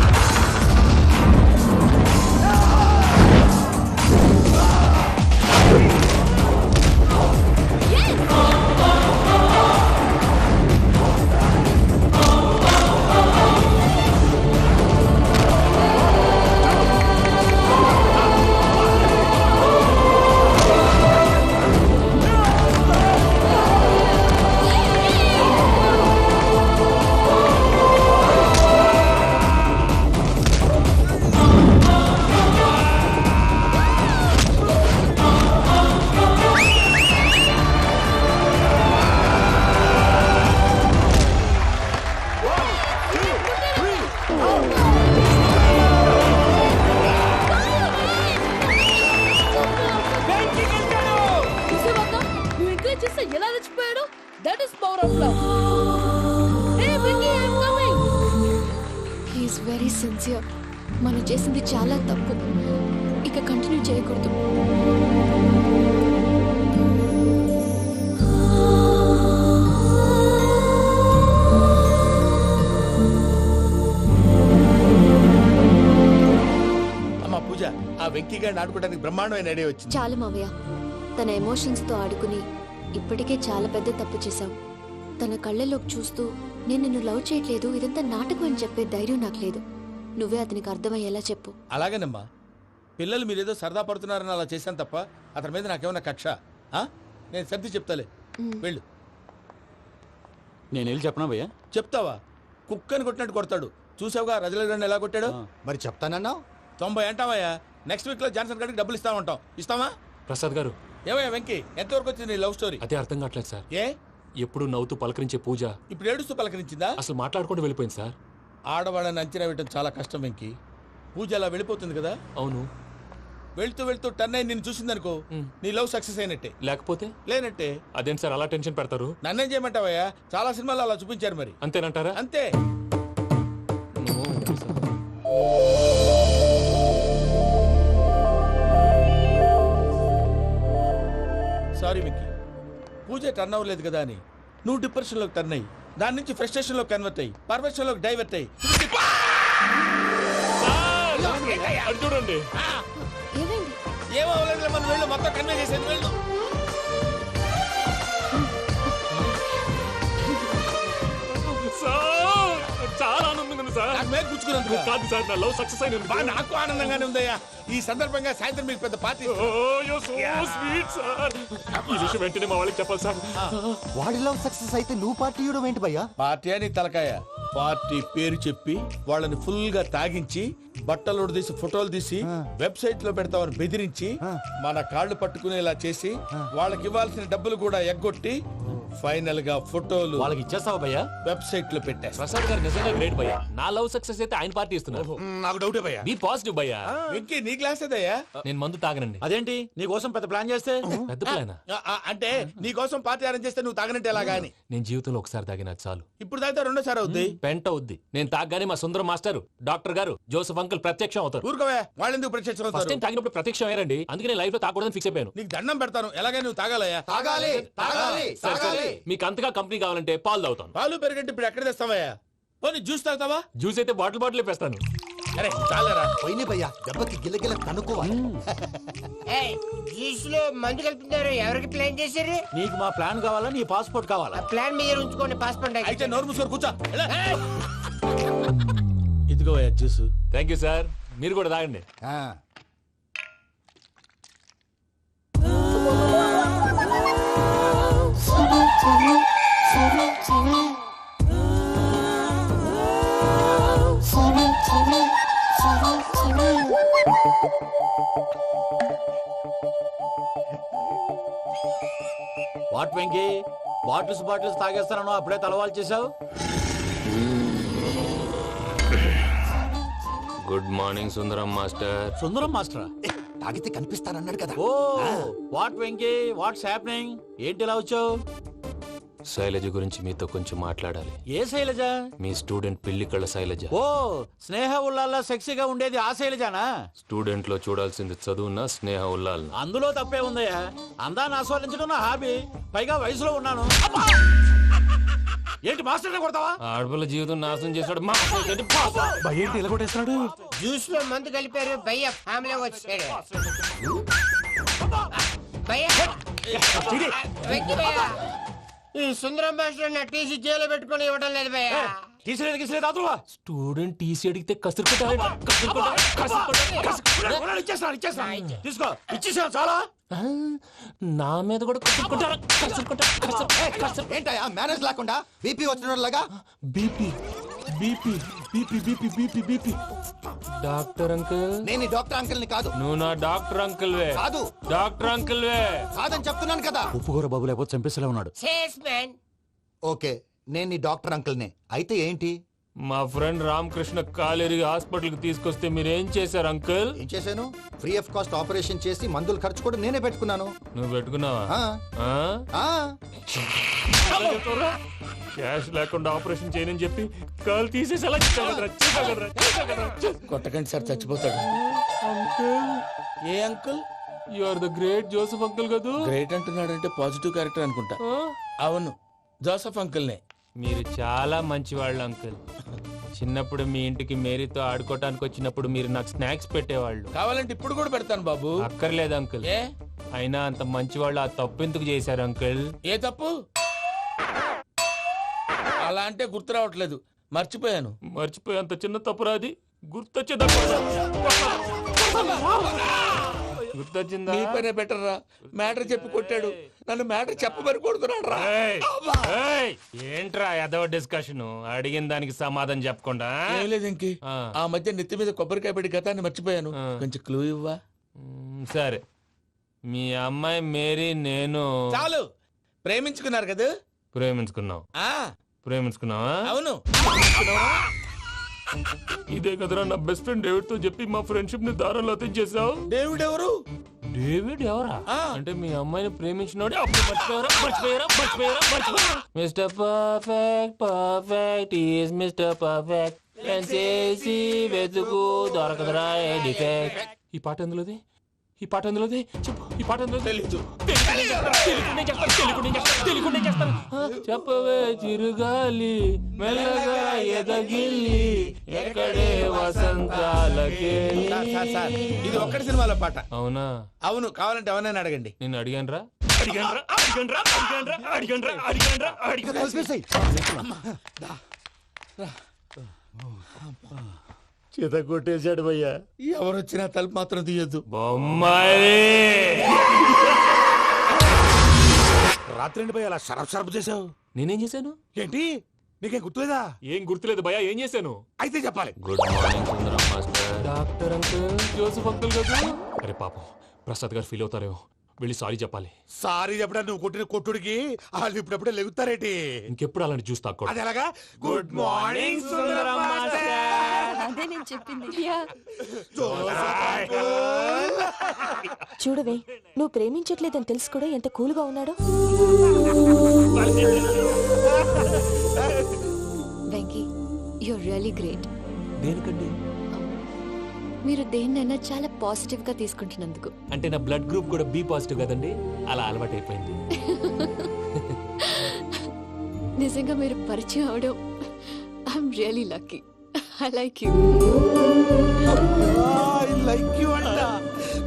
నువ్వు encourage చేస్తే ఎలా రెచ్చిపోయాడు? That is power of love. Hey Vicky, I am coming. He is very sincere. మనం చేసింది చాలా తప్పు. ఇక continue చేయకూడదు. అమ్మా పూజ, ఆ వెంకీ గారిని ఆడుకోవడానికి బ్రహ్మాండమైన ఐడియా వచ్చింది. చాలు మావయ్య. తన ఎమోషన్స్ తో ఆడుకుని ఇప్పటికే చాలా పెద్ద తప్పు చేశావు. తన కళ్ళలోకి చూస్తూ నేను నిన్ను లవ్ చేయట్లేదు, ఇదంతా నాటకం అని చెప్పే ధైర్యం నాకు లేదు. నువ్వే అతనికి అర్థమయ్యేలా చెప్పు. అలాగేనమ్మా, పిల్లలు మీరేదో సరదా పడుతున్నారని అలా చేశాను తప్ప అతని మీద నాకేమన్నా కక్ష? నేను సర్ది చెప్తాలే, వెళ్ళు. నేను వెళ్ళి చెప్పనా భయ్యా? చెప్తావా? కుక్కని కొట్టినట్టు కొడతాడు. చూసావుగా రజలగడ్డ ఎలా కొట్టాడు? మరి చెప్తానన్నావు. 90 అంటావయ్యా. నెక్స్ట్ వీక్ లో జాన్సన్ గారికి డబ్బులు ఇస్తామంటాం. ఇస్తావా? ప్రసాద్ గారు, ఏమయ్యా వెంకీ, ఎంతవరకు వచ్చింది నీ లవ్ స్టోరీ? అదే అర్థం కావట్లేదు సార్. ఏ ఎప్పుడు నవ్వుతూ పలకరించే పూజ ఇప్పుడు ఏడుస్తూ పలకరించిందా? అసలు మాట్లాడుకుంటూ వెళ్ళిపోయింది సార్. ఆడవాళ్ళని అంచనా వేయడం చాలా కష్టం వెంకీ. పూజ అలా వెళ్ళిపోతుంది కదా. అవును. వెళ్తూ వెళ్తూ టర్న్ అయి నిన్ను చూసిందనుకో, నీ లవ్ సక్సెస్ అయినట్టే. లేకపోతే లేనట్టే. అదేం సార్ అలా టెన్షన్ పెడతారు? నన్నేం చేయమంటావయ్యా? చాలా సినిమాలు అలా చూపించారు మరి. అంతేనంటారా? అంతే. సారీ మిక్కీ, పూజ టర్న్ అవ్వలేదు కదా అని నువ్వు డిప్రెషన్ లోకి టర్న్ అయ్యి, దాని నుంచి ఫ్రస్ట్రేషన్ లో కన్వర్ట్ అయ్యి, పర్వర్షన్ లోకి డైవర్ట్ అయ్యి. చూడండి, ఏమైంది? ఏమవ్వలేదు, మనం వెళ్ళు, మొత్తం కన్వే చేసేది వెళ్ళు. చాలా ఆనందంగా ఉంది సార్. నాకు మేలు పుచ్చుకున్నందుకు కాదు సార్, నా లవ్ సక్సెస్ అయినందుకు. నాకు ఆనందంగానే ఉందయ్యా. ఈ సందర్భంగా సాయంత్రం మీకు పెద్ద పార్టీ. Sweet sir. ఈ విషయం వెంటనే మా వాళ్ళకి చెప్పాలి సార్. వాడి లవ్ సక్సెస్ అయితే నువ్వు పార్టీ ఇవ్వడం ఏంటి భయ్యా? పార్టీ అని తలకాయ. పార్టీ పేరు చెప్పి వాళ్ళని ఫుల్ గా తాగించి, బట్టలు తీసి ఫోటోలు తీసి వెబ్సైట్ లో పెడతామని బెదిరించి, మన కాళ్ళు పట్టుకునేలా చేసి, వాళ్ళకి ఇవ్వాల్సిన డబ్బులు కూడా ఎగ్గొట్టి, ఫైనల్ గా ఫోటోలు వాళ్ళకి ఇచ్చేస్తావా భయ్యా? వెబ్సైట్ లో పెట్టేస్తా. ప్రసాద్ గారు నిజంగా గ్రేట్ భయ్యా. నా లవ్ సక్సెస్ అయితే ఆయన పార్టీ ఇస్తున్నారు. నాకు డౌటే భయ్యా. బీ పాజిటివ్ భయ్యా. వెంకీ, నీ గ్లాస్ ఏదయ్యా? నేను మందు తాగనండి. అదేంటి నీ కోసం పెద్ద ప్లాన్ చేస్తే? పెద్ద ప్లాన్ అంటే నీ కోసం పార్టీ అరేంజ్ చేస్తే నువ్వు తాగనంటే ఎలాగా అని. నేను జీవితంలో ఒకసారి తాగినా చాలు. ఇప్పుడు తాగితే రెండోసారి అవుద్ది. పెంట అవుద్ది. నేను తాగగానే మా సుందరం మాస్టర్, డాక్టర్ గారు, జోసఫ్ అంకుల్ ప్రత్యక్షం అవుతారు. ఊరుకోవే, వాళ్ళు ఎందుకు ఫస్ట్ ప్రత్యక్షం? టైం తాగినప్పుడు ప్రత్యక్షం అయ్యారండి. అందుకే నేను లైఫ్ లో తాగకూడదని ఫిక్స్ అయిపోయాను. నీకు దండం పెడతాను, ఎలాగే నువ్వు తాగాలయ్యా. తాగాలి తాగాలి సరే, సరే. తాగాలి. మీకు అంతగా కంపెనీ కావాలంటే పాలు తాగుతాను. పాలు పెరిగంటే ఇప్పుడు ఎక్కడ తెస్తావయ్యా? పోనీ జ్యూస్ తాగుతావా? జ్యూస్ అయితే బాటిల్ వేస్తాను. అరే చాలరా. పోయిన భయ్యా, దెబ్బకి గిల్లగిల్ల కనుక్కోవాలి. జ్యూస్ లో మందు కలుపుతున్నారు. ఎవరికి ప్లాన్ చేశారు? నీకు మా ప్లాన్ కావాలా, నీ పాస్పోర్ట్ కావాలా? ప్లాన్ మీరు ఉంచుకోండి, పాస్పోర్ట్ అయితే నోరు మూసుకొని కూర్చో. ఇదిగో జ్యూస్. Thank you sir. మీరు కూడా తాగండి. వాట్ వెంకీ, బాటిల్స్ తాగేస్తానో అప్పుడే తలవాలు చేసావు. Good morning Sundaram master. Sundaram మాస్టరా? తాగితే కనిపిస్తానన్నాడు కదా. ఓ వాట్ వెంకీ, వాట్స్ హ్యాపెనింగ్? ఏంటి ఇలా వచ్చావు? శైలజ గురించి మీతో కొంచెం మాట్లాడాలి. ఏ శైలజ? మీ స్టూడెంట్ పిల్లి కళ్ళ శైలజ. ఓ, స్నేహ ఉల్లాల్లో సెక్సీగా ఉండేది ఆ శైలజానా? స్టూడెంట్ లో చూడాల్సింది చదువున స్నేహ ఉల్లాల్. అందులో తప్పే ఉందయ్యా. అందాన్ని ఆస్వాదించడం నా హాబీ. పైగా వయసులో ఉన్నాను. ఏంటి మాస్టర్ని కొడతావా? ఆడపిల్ల జీవితం నాశనం చేశాడు. ఏంటి ఇలా కొట్టేస్తున్నాడు? జ్యూస్ లో మందు కలిపారు భయ్య ఫ్యామిలీ వచ్చాడు భయ్య వెంకీ భయ్య ఈ సుందరం భాష నా టీసీ జైలు పెట్టుకొని ఇవ్వడం లేదు భయ్య. తీసిలేదు అదువా. స్టూడెంట్ టీసీ అడిగితే కసురు తీసుకో, ఇచ్చేసాను చాలా. నా మీద కూడా ఏంటయ్యా మేనేజ్ లేకుండా బీపీ వచ్చినలాగా? BP BP BP BP BP BP. Doctor uncle, నేను ఈ డాక్టర్ అంకుల్ ని కాదు. నువ్వు నా డాక్టర్ అంకుల్ వే. కాదు. డాక్టర్ అంకుల్ వే. కాదని చెప్తున్నాను కదా. ఉప్పుకూర బాబు లేకపోతే చంపేసేలా ఉన్నాడు. Sales man. ఓకే, నేను ఈ డాక్టర్ అంకుల్ నే. అయితే ఏంటి? మా ఫ్రెండ్ రామకృష్ణ కాలేరి హాస్పిటల్ కి తీసుకొస్తే మీరేం చేశారు అంకుల్? ఏం చేశాను? ఫ్రీ ఆఫ్ కాస్ట్ ఆపరేషన్ చేసి మందులు ఖర్చు కూడా నేనే పెట్టుకున్నాను. నువ్వు పెట్టుకున్నావా? క్యాష్ లేకుండా ఆపరేషన్ చేయనని చెప్పి కాలు తీసేసి అలా కొట్టకండి సార్, చచ్చిపోతాడు. ఏ uncle? You are the great Joseph uncle కదా. గ్రేట్ అంటున్నాడంటే పాజిటివ్ క్యారెక్టర్ అనుకుంటా. అవును, జోసెఫ్ అంకుల్నే. మీరు చాలా మంచివాళ్ళు అంకుల్. చిన్నప్పుడు మీ ఇంటికి మేరీతో ఆడుకోవటానికి వచ్చినప్పుడు మీరు నాకు స్నాక్స్ పెట్టేవాళ్ళు. కావాలంటే ఇప్పుడు కూడా పెడతాను బాబు. అక్కర్లేదు అంకుల్. ఏ? అయినా అంత మంచివాళ్ళు ఆ తప్పు ఎందుకు చేశారు అంకుల్? ఏ తప్పు? అలా అంటే గుర్తు రావట్లేదు, మర్చిపోయాను. మర్చిపోయి అంత చిన్న తప్పురా అది? గుర్తొచ్చిందా? నీ పనే బెటర్ రా. మ్యాటర్ చెప్పి కొట్టాడు, నన్ను మ్యాటర్ చెప్పమని కొడుతున్నాడు రా. ఏంట్రా ఎదవ డిస్కషన్? అడిగిన దానికి సమాధానం చెప్పకుండా. ఏం లేదు ఇంకి, ఆ మధ్య నెత్తి మీద కొబ్బరికాయ పెట్టి గతాన్ని మర్చిపోయాను. కొంచెం క్లూ ఇవ్వా? సరే, మీ అమ్మాయి మేరీ నేను చాలు. ప్రేమించుకున్నారు కదా? ప్రేమించుకున్నావు. ప్రేమించుకున్నావా? అవును. ఇదే కదరా నా బెస్ట్ ఫ్రెండ్ డేవిడ్ తో చెప్పి మా ఫ్రెండ్షిప్ ని దారంలో తెచ్చేసావు. డేవిడ్ ఎవరు? డేవిడ్ ఎవరా? అంటే మీ అమ్మాయిని ప్రేమించినోడే. Mister perfect, perfect is mister perfect. చేసి వెతుకు దొరకదురా డిఫెక్ట్. ఈ పాట ఎందులోది? ఈ పాట ఎందులోది? చెప్పు. ఈ పాట ఎందులో? తెలీదు. చెప్పవే చిరుగాలి మెల్లగా ఎదగిల్లి ఎక్కడే వసంతాలకే. ఇది ఒక్కటి సినిమాలో పాట. అవునా? అవును. కావాలంటే ఎవరైనా అడగండి. నేను అడిగాను రా. చేత కొట్టేశాడు భయ్యా. ఎవరొచ్చినా తలుపు మాత్రం తీయద్దు. బొమ్మాయి రాత్రి భయ అలా షరఫ్ షరఫ్ చేసావు. నేనేం చేశాను? ఏంటి నీకేం గుర్తులేదా? ఏం గుర్తులేదు భయ్యా. ఏం చేశాను? అయితే చెప్పాలి. Good morning Sundaram master. Doctor uncle, Joseph uncle కదా? అరే పాపం, ప్రసాద్ గారు ఫీల్ అవుతారేమో. వెళ్ళి సారీ చెప్పాలి. సారీ చెప్పడానికి నువ్వు కొట్టిన కొట్టుడికి వాళ్ళు ఇప్పుడప్పుడే లెగుతారేటి? ఇంకెప్పుడు అలాంటి జ్యూస్ తాక్కూడదు. అది ఎలాగా? Good morning Sundaram master. అదే నేను చెప్పింది. చూడవే, నువ్వు ప్రేమించట్లేదని తెలుసు కూడా ఎంత కూల్గా ఉన్నాడో. Venky, you're really great. దేనికండి? మీరు దేన్నైనా చాలా పాజిటివ్ గా తీసుకుంటున్నందుకు. అంటే నా బ్లడ్ గ్రూప్ కూడా బి పాజిటివ్ కదండి, అలా అలవాటు అయిపోయింది. నిజంగా మీరు పరిచయం అవడం I'm really lucky. I like you. I like you అంట.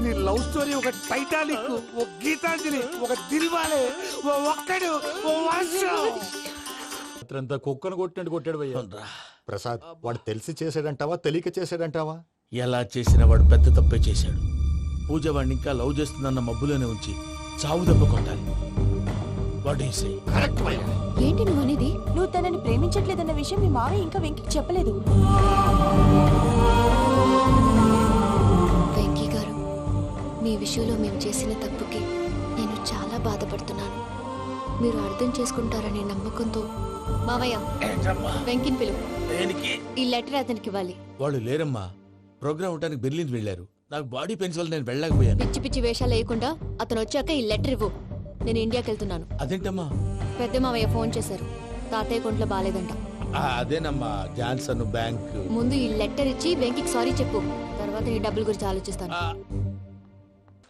నీ లవ్ స్టోరీ ఒక టైటానిక్, ఒక గీతాంజలి, ఒక దిల్వాలే, ఓ ఒక్కడు, ఓ వర్షం. అంతా కుక్కను కొట్టినట్టు కొట్టాడు భయ్యా. ప్రసాద్, వాడు తెలిసి చేసాడంటావా తెలియక చేసాడంటావా? ఎలా చేసిన వాడు పెద్ద తప్పే చేశాడు. పూజ వాడిని ఇంకా లవ్ చేస్తుందన్న మబ్బులోనే ఉంచి చావు దెబ్బ కొట్టాలి. ఏంటి నువ్వు అనేది? నువ్వు తనని ప్రేమించట్లేదన్న విషయం మీ మావయ్య ఇంకా వెంకికి చెప్పలేదు. వెంకీ గారు, మీ విషయంలో మేము చేసిన తప్పుకి నేను చాలా బాధపడుతున్నాను. మీరు అర్థం చేసుకుంటారనే నమ్మకంతో మావయ్య వెంకిని పిలువు. ఈ లెటర్ అతనికి ఇవ్వాలి. వాళ్ళు లేరమ్మా, ప్రోగ్రామ్ ఉండడానికి బెర్లిన్ వెళ్ళారు. నాకు బాడీ పెయిన్స్ వల్ల నేను వెళ్ళలేకపోయాను. పిచ్చి పిచ్చి వేషాలు వేయకుండా అతను వచ్చాక ఈ లెటర్ ఇవ్వు. నేను ఇండియాకి వెళ్తున్నాను. అదేంటమ్మా? పెద్ద మావయ్య ఫోన్ చేశారు. తాతయ్య కొంట్లో బాలేదంట. అదేనమ్మా జాన్సన్ బ్యాంక్. ముందు ఈ లెటర్ ఇచ్చి వెంకికి సారీ చెప్పు, తర్వాత నీ డబ్బుల గురించి ఆలోచిస్తాను.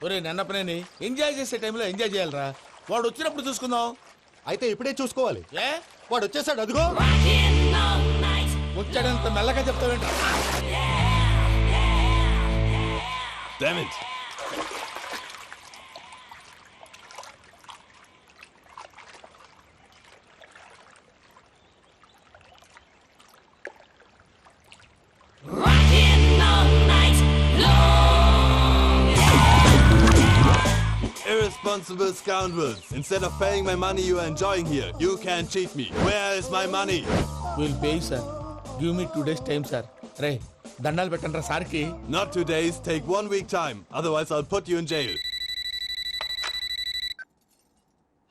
ఒరే నన్నపనేని ఎంజాయ్ చేసే టైంలో ఎంజాయ్ చేయాలరా. వాడు వచ్చినప్పుడు చూసుకుందాం. అయితే ఇప్పుడే చూసుకోవాలి. ఏ వాడు వచ్చేసాడు, అదిగో. వచ్చాడంత మెల్లగా చెప్తావేంట. Irresponsible scoundrels. Instead of paying my money you are enjoying here, you can cheat me. Where is my money? We'll pay, sir. Give me 2 days time, sir. రే దండాలు పెట్టండి రా సార్కి. Not 2 days, take 1 week time. Otherwise I'll put you in jail.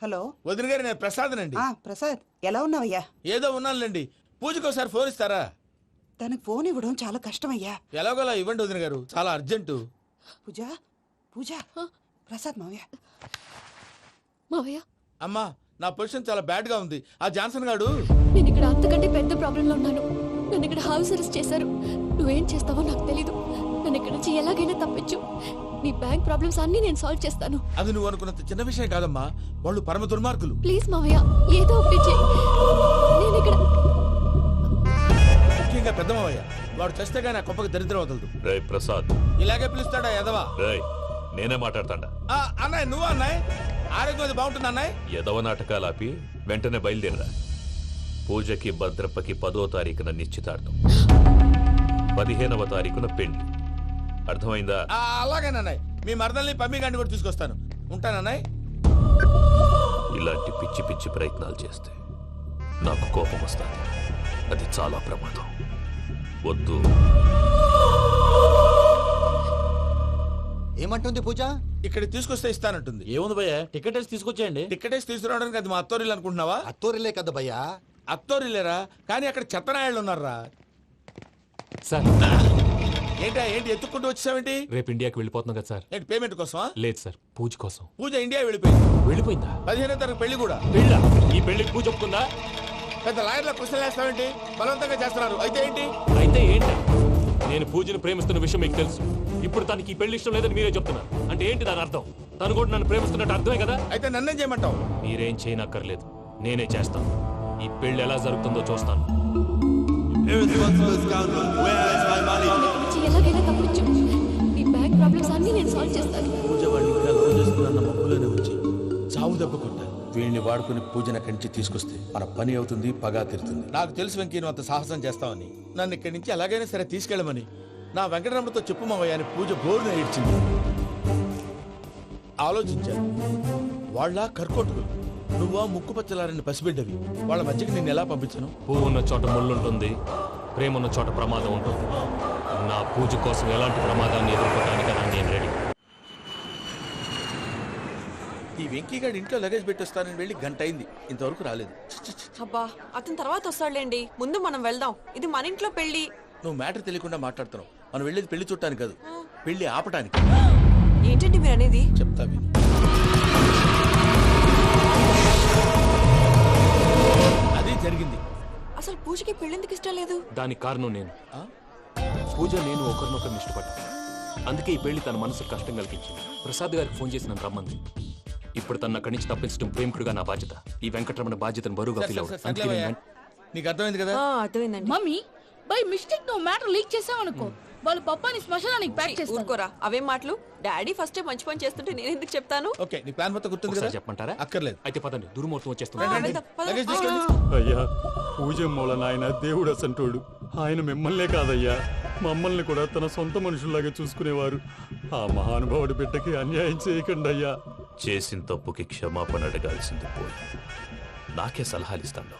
Hello వదిన గారు, నేను ప్రసాదనండి. ప్రసాద్, ఎలా ఉన్నావయ్యా? ఏదో ఉన్నానులేండి. పూజకి ఒకసారి ఫోన్ ఇస్తారా? తనకు ఫోన్ ఇవ్వడం చాలా కష్టమయ్యా. ఎలాగోలా ఇవ్వండి వదిన గారు, చాలా అర్జెంటు. పూజ పూజ ప్రసాద్ మావయ్య. మావయ్య, అమ్మా నా పొజిషన్ చాలా బ్యాడ్ గా ఉంది. ఆ జాన్సన్ గాడు. నేను ఇక్కడ అంతకంటే పెద్ద ప్రాబ్లంలో ఉన్నాను. నన్ను ఇక్కడ హౌస్ అరెస్ట్ చేశారు. నువ్వేం చేస్తావో నాకు తెలీదు. నన్ను ఇక్కడ నుంచి ఎలాగైనా తప్పించు. నీ బ్యాంక్ ప్రాబ్లమ్స్ అన్ని నేను సాల్వ్ చేస్తాను. అది నువ్వు అనుకున్నంత చిన్న విషయం కాదమ్మా. వాళ్ళు పరమ దుర్మార్గులు. ప్లీజ్ మావయ్య, ఏదో ఒకటి చెయ్యి. నేను ఇక్కడ ముఖ్యంగా పెద్దమవయ్య. వాడు చస్తే గానీ ఆ కొంపకి దరిద్రం వదలదు. రే ప్రసాద్, ఇలాగే పిలుస్తాడా ఎదవా? నేనే మాట్లాడతాడా? అన్నయ్య నువ్వు అన్నయ్య. ఆరోగ్యం అది బాగుంటుంది అన్నయ్య. ఎదవ నాటకాలు ఆపి వెంటనే బయలుదేరరా. పూజకి భద్రప్పకి 10వ తారీఖున నిశ్చితార్థం, 15వ తారీఖున పెళ్లి. అర్థమైందా? అలాగేనన్నయ్య. మీ మరదల్ని పమ్మి గాండి కూడా తీసుకొస్తాను. ఉంటానన్నయ్య. ఇలాంటి పిచ్చి పిచ్చి ప్రయత్నాలు చేస్తే నాకు కోపం వస్తుంది. అది చాలా ప్రమాదం. వద్దు. ఏమంటుంది పూజ? ఇక్కడ తీసుకొస్తే ఇస్తానంటుంది. ఏముంది భయ్యా, టికెట్ వేసి తీసుకొచ్చేయండి. టికెట్ వేసి తీసుకురావడానికి అది మా అత్తోరిల్లు అనుకుంటున్నావా? అత్తోరిలే కదా భయ్యా. అత్తోరిల్లేరా, కానీ అక్కడ చెత్తనాయాళ్ళు ఉన్నారా. సార్ ఏంటి ఎత్తుక్కుంటూ వచ్చావేంటి? రేపు ఇండియాకి వెళ్ళిపోతున్నాం కదా సార్. ఏంటి పేమెంట్ కోసమా? లేదు సార్, పూజ కోసం. పూజ ఇండియా వెళ్ళిపోయింది. వెళ్ళిపోయిందా? 15వ తారీఖు పెళ్లి కూడా. పెళ్ళా? ఈ పెళ్లికి పూజ ఒప్పుకుందా? పెద్ద లాయర్ల క్వశ్చన్ వేస్తావేంటి? బలవంతంగా చేస్తున్నారు. అయితే ఏంటి? అయితే ఏంటి? నేను పూజను ప్రేమిస్తున్న విషయం మీకు తెలుసు. ఇప్పుడు తనకి ఈ పెళ్లి ఇష్టం లేదని మీరే చెప్తున్నారు. అంటే ఏంటి దాని అర్థం? తను కూడా నన్ను ప్రేమిస్తున్నట్టు అర్థమే కదా. అయితే నన్నేం చేయమంటావు? మీరేం చేయనక్కర్లేదు, నేనే చేస్తాను. ఈ పెళ్లి ఎలా జరుగుతుందో చూస్తాను. Irresponsible scoundrel. Where is my money? ఎలాగైనా తప్పించు. నీ బ్యాంక్ ప్రాబ్లమ్స్ అన్ని నేను సాల్వ్ చేస్తాను. పూజ వాళ్ళు ఇంకా లవ్ చేస్తున్న మబ్బులోనే వచ్చి చావు దెబ్బ కొట్టాను. వీళ్ళని వాడుకుని పూజన కంచి తీసుకొస్తే మన పని అవుతుంది, పగా తీరుతుంది. నాకు తెలుసు వెంకీ నువ్వు అంత సాహసం చేస్తావని. నన్ను ఇక్కడి నుంచి ఎలాగైనా సరే తీసుకెళ్ళమని నా వెంకటరమణతో చెప్పు మావయ్య అని పూజ బోరున ఏడ్చింది. ఆలోచించాను. వాళ్ళ కర్కోటకులు, నువ్వా ముక్కు పచ్చలారని పసిబిడ్డవి. వాళ్ళ మధ్యకి నేను ఎలా పంపించను? పువ్వు ఉన్న చోట ముళ్ళుంటుంది, ప్రేమ ఉన్న చోట ప్రమాదం ఉంటుంది. నా పూజ కోసం ఎలాంటి ప్రమాదాన్ని ఎదుర్కోవడానికైనా నేను రెడీ. ఈ వెంకీగాడి ఇంట్లో లగేజ్ పెట్టొస్తానని వెళ్ళి గంట అయింది, ఇంతవరకు రాలేదు. అబ్బా, అతని తర్వాత వస్తాడులేండి. ముందు మనం వెళ్దాం. ఇది మన ఇంట్లో పెళ్లి. నువ్వు మ్యాటర్ తెలియకుండా మాట్లాడుతున్నావు. మనం వెళ్ళేది పెళ్లి చుట్టానికి కాదు, పెళ్లి ఆపటానికి. ఏంటండి మీరు అనేది? చెప్తా విను. అది జరిగింది. అసలు పూజకి పెళ్ళెందుకు ఇష్టం లేదు? దానికి కారణం నేను. పూజ నేను ఒకరినొకరిని ఇష్టపడ్డా. అందుకే ఈ పెళ్లి తన మనసుకు కష్టం కలిగించింది. ప్రసాద్ గారికి ఫోన్ చేసి నన్ను రమ్మంది. ఇప్పుడు తన అక్కడి నుంచి తప్పించడం ప్రేమికుడుగా నా బాధ్యత. ఈ వెంకటరమణ బాధ్యతను బరువుగా ఫీల్ అవుతుంది. నీకు అర్థమైంది కదా? అర్థమైందండి. మమ్మీ, బై మిస్టేక్ నువ్వు మ్యాటర్ లీక్ చేసావనుకో, వాళ్ళు పప్పాని శ్మశానానికి ప్యాక్ చేస్తారు. ఊరుకోరా, అవేం మాటలు. డాడీ ఫస్ట్ మంచి పని చేస్తుంటే నేను ఎందుకు చెప్తాను? ఓకే, నీ ప్లాన్ మొత్తం గుర్తుంది కదా? చెప్పమంటారా? అక్కర్లేదు. అయితే పదండి, దుర్ముహూర్తం వచ్చేస్తుంది. లగేజ్ తీసుకెళ్ళి. అయ్యా, పూజ మూలన ఆయన దేవుడు అసంటోడు. ఆయన మిమ్మల్నే కాదయ్యా, మమ్మల్ని కూడా తన సొంత మనుషుల్లాగా చూసుకునేవారు. ఆ మహానుభావుడి బిడ్డకి అన్యాయం చేయకండి అయ్యా. చేసిన తప్పుకి క్షమాపణ అడగాల్సింది పోయి నాకే సలహాలు ఇస్తాను.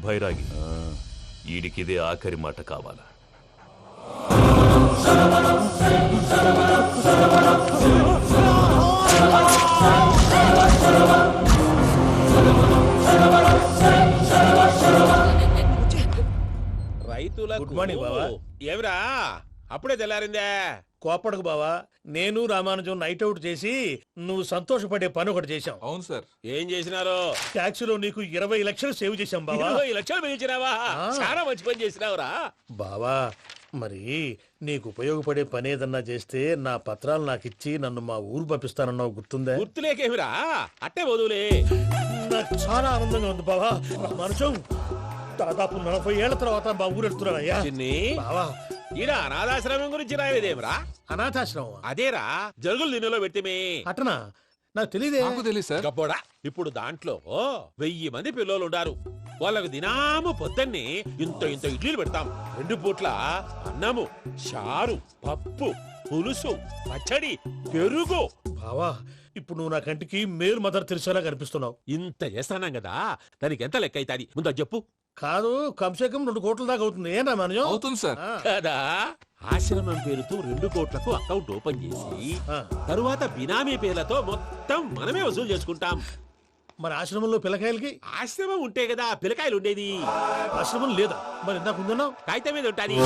భైరాగి, ఈడికిదే ఆఖరి మాట కావాలా? రైతుల గుడ్ మార్నింగ్ బావా. ఏమిరా అప్పుడే తెల్లారిందే? కోపడకు బావా, నేను రామానుజం నైట్ అవుట్ చేసి నువ్వు సంతోషపడే పని ఒకటి చేశాం. అవును సార్. ఏం చేసినారు? ట్యాక్సీలో నీకు 20 లక్షలు సేవ్ చేశాం బావా. 20 లక్షలు మిగిల్చినావా? చాలా మంచి పని చేసినావురా బావా. మరి నీకు ఉపయోగపడే పని ఏదన్నా చేస్తే నా పత్రాలు నాకు ఇచ్చి నన్ను మా ఊరు పంపిస్తానన్నావు, గుర్తుందా? గుర్తులేకేమిరా, అట్టే వదులే. నాకు చాలా ఆనందంగా ఉంది బావా. రామానుజం దాదాపు 40 ఏళ్ల తర్వాత మా ఊరు వెళ్తున్నానయ్యా. బావా ఈడ అనాథాశ్రమం గురించి రాయలేదేమిరా? అనాథాశ్రమం అదేరా, జరుగులు దీనిలో పెట్టిమే. అటనా? నాకు తెలియదే. నాకు తెలియదు సార్. గబ్బోడా, ఇప్పుడు దాంట్లో 1000 మంది పిల్లలు ఉండారు. వాళ్ళకు దినాము పొద్దున్నే ఇంత ఇంత ఇడ్లీలు పెడతాం. 2 పూట్ల అన్నము, చారు, పప్పు, పులుసు, పచ్చడి, పెరుగు. బావా ఇప్పుడు నువ్వు నా కంటికి మేలు మదర్ తెరిసేలా కనిపిస్తున్నావు. ఇంత చేస్తానం కదా, దానికి ఎంత లెక్క అవుతుంది ముందు అది చెప్పు. కాదు, కంసే కం 2 కోట్ల దాకా అవుతుంది. ఏం రామానుజం? అవుతుంది సార్. కదా, ఆశ్రమం పేరుతో 2 కోట్లకు అకౌంట్ ఓపెన్ చేసి తరువాత బినామీ పేర్లతో మొత్తం మనమే వసూలు చేసుకుంటాం. మరి ఆశ్రమంలో పిల్లకాయలకి? ఆశ్రమం ఉంటే కదా పిల్లకాయలు ఉండేది. ఆశ్రమం లేదా? మరి ఇందాక ఉందన్నావు. కాగితం మీద ఉంటాది.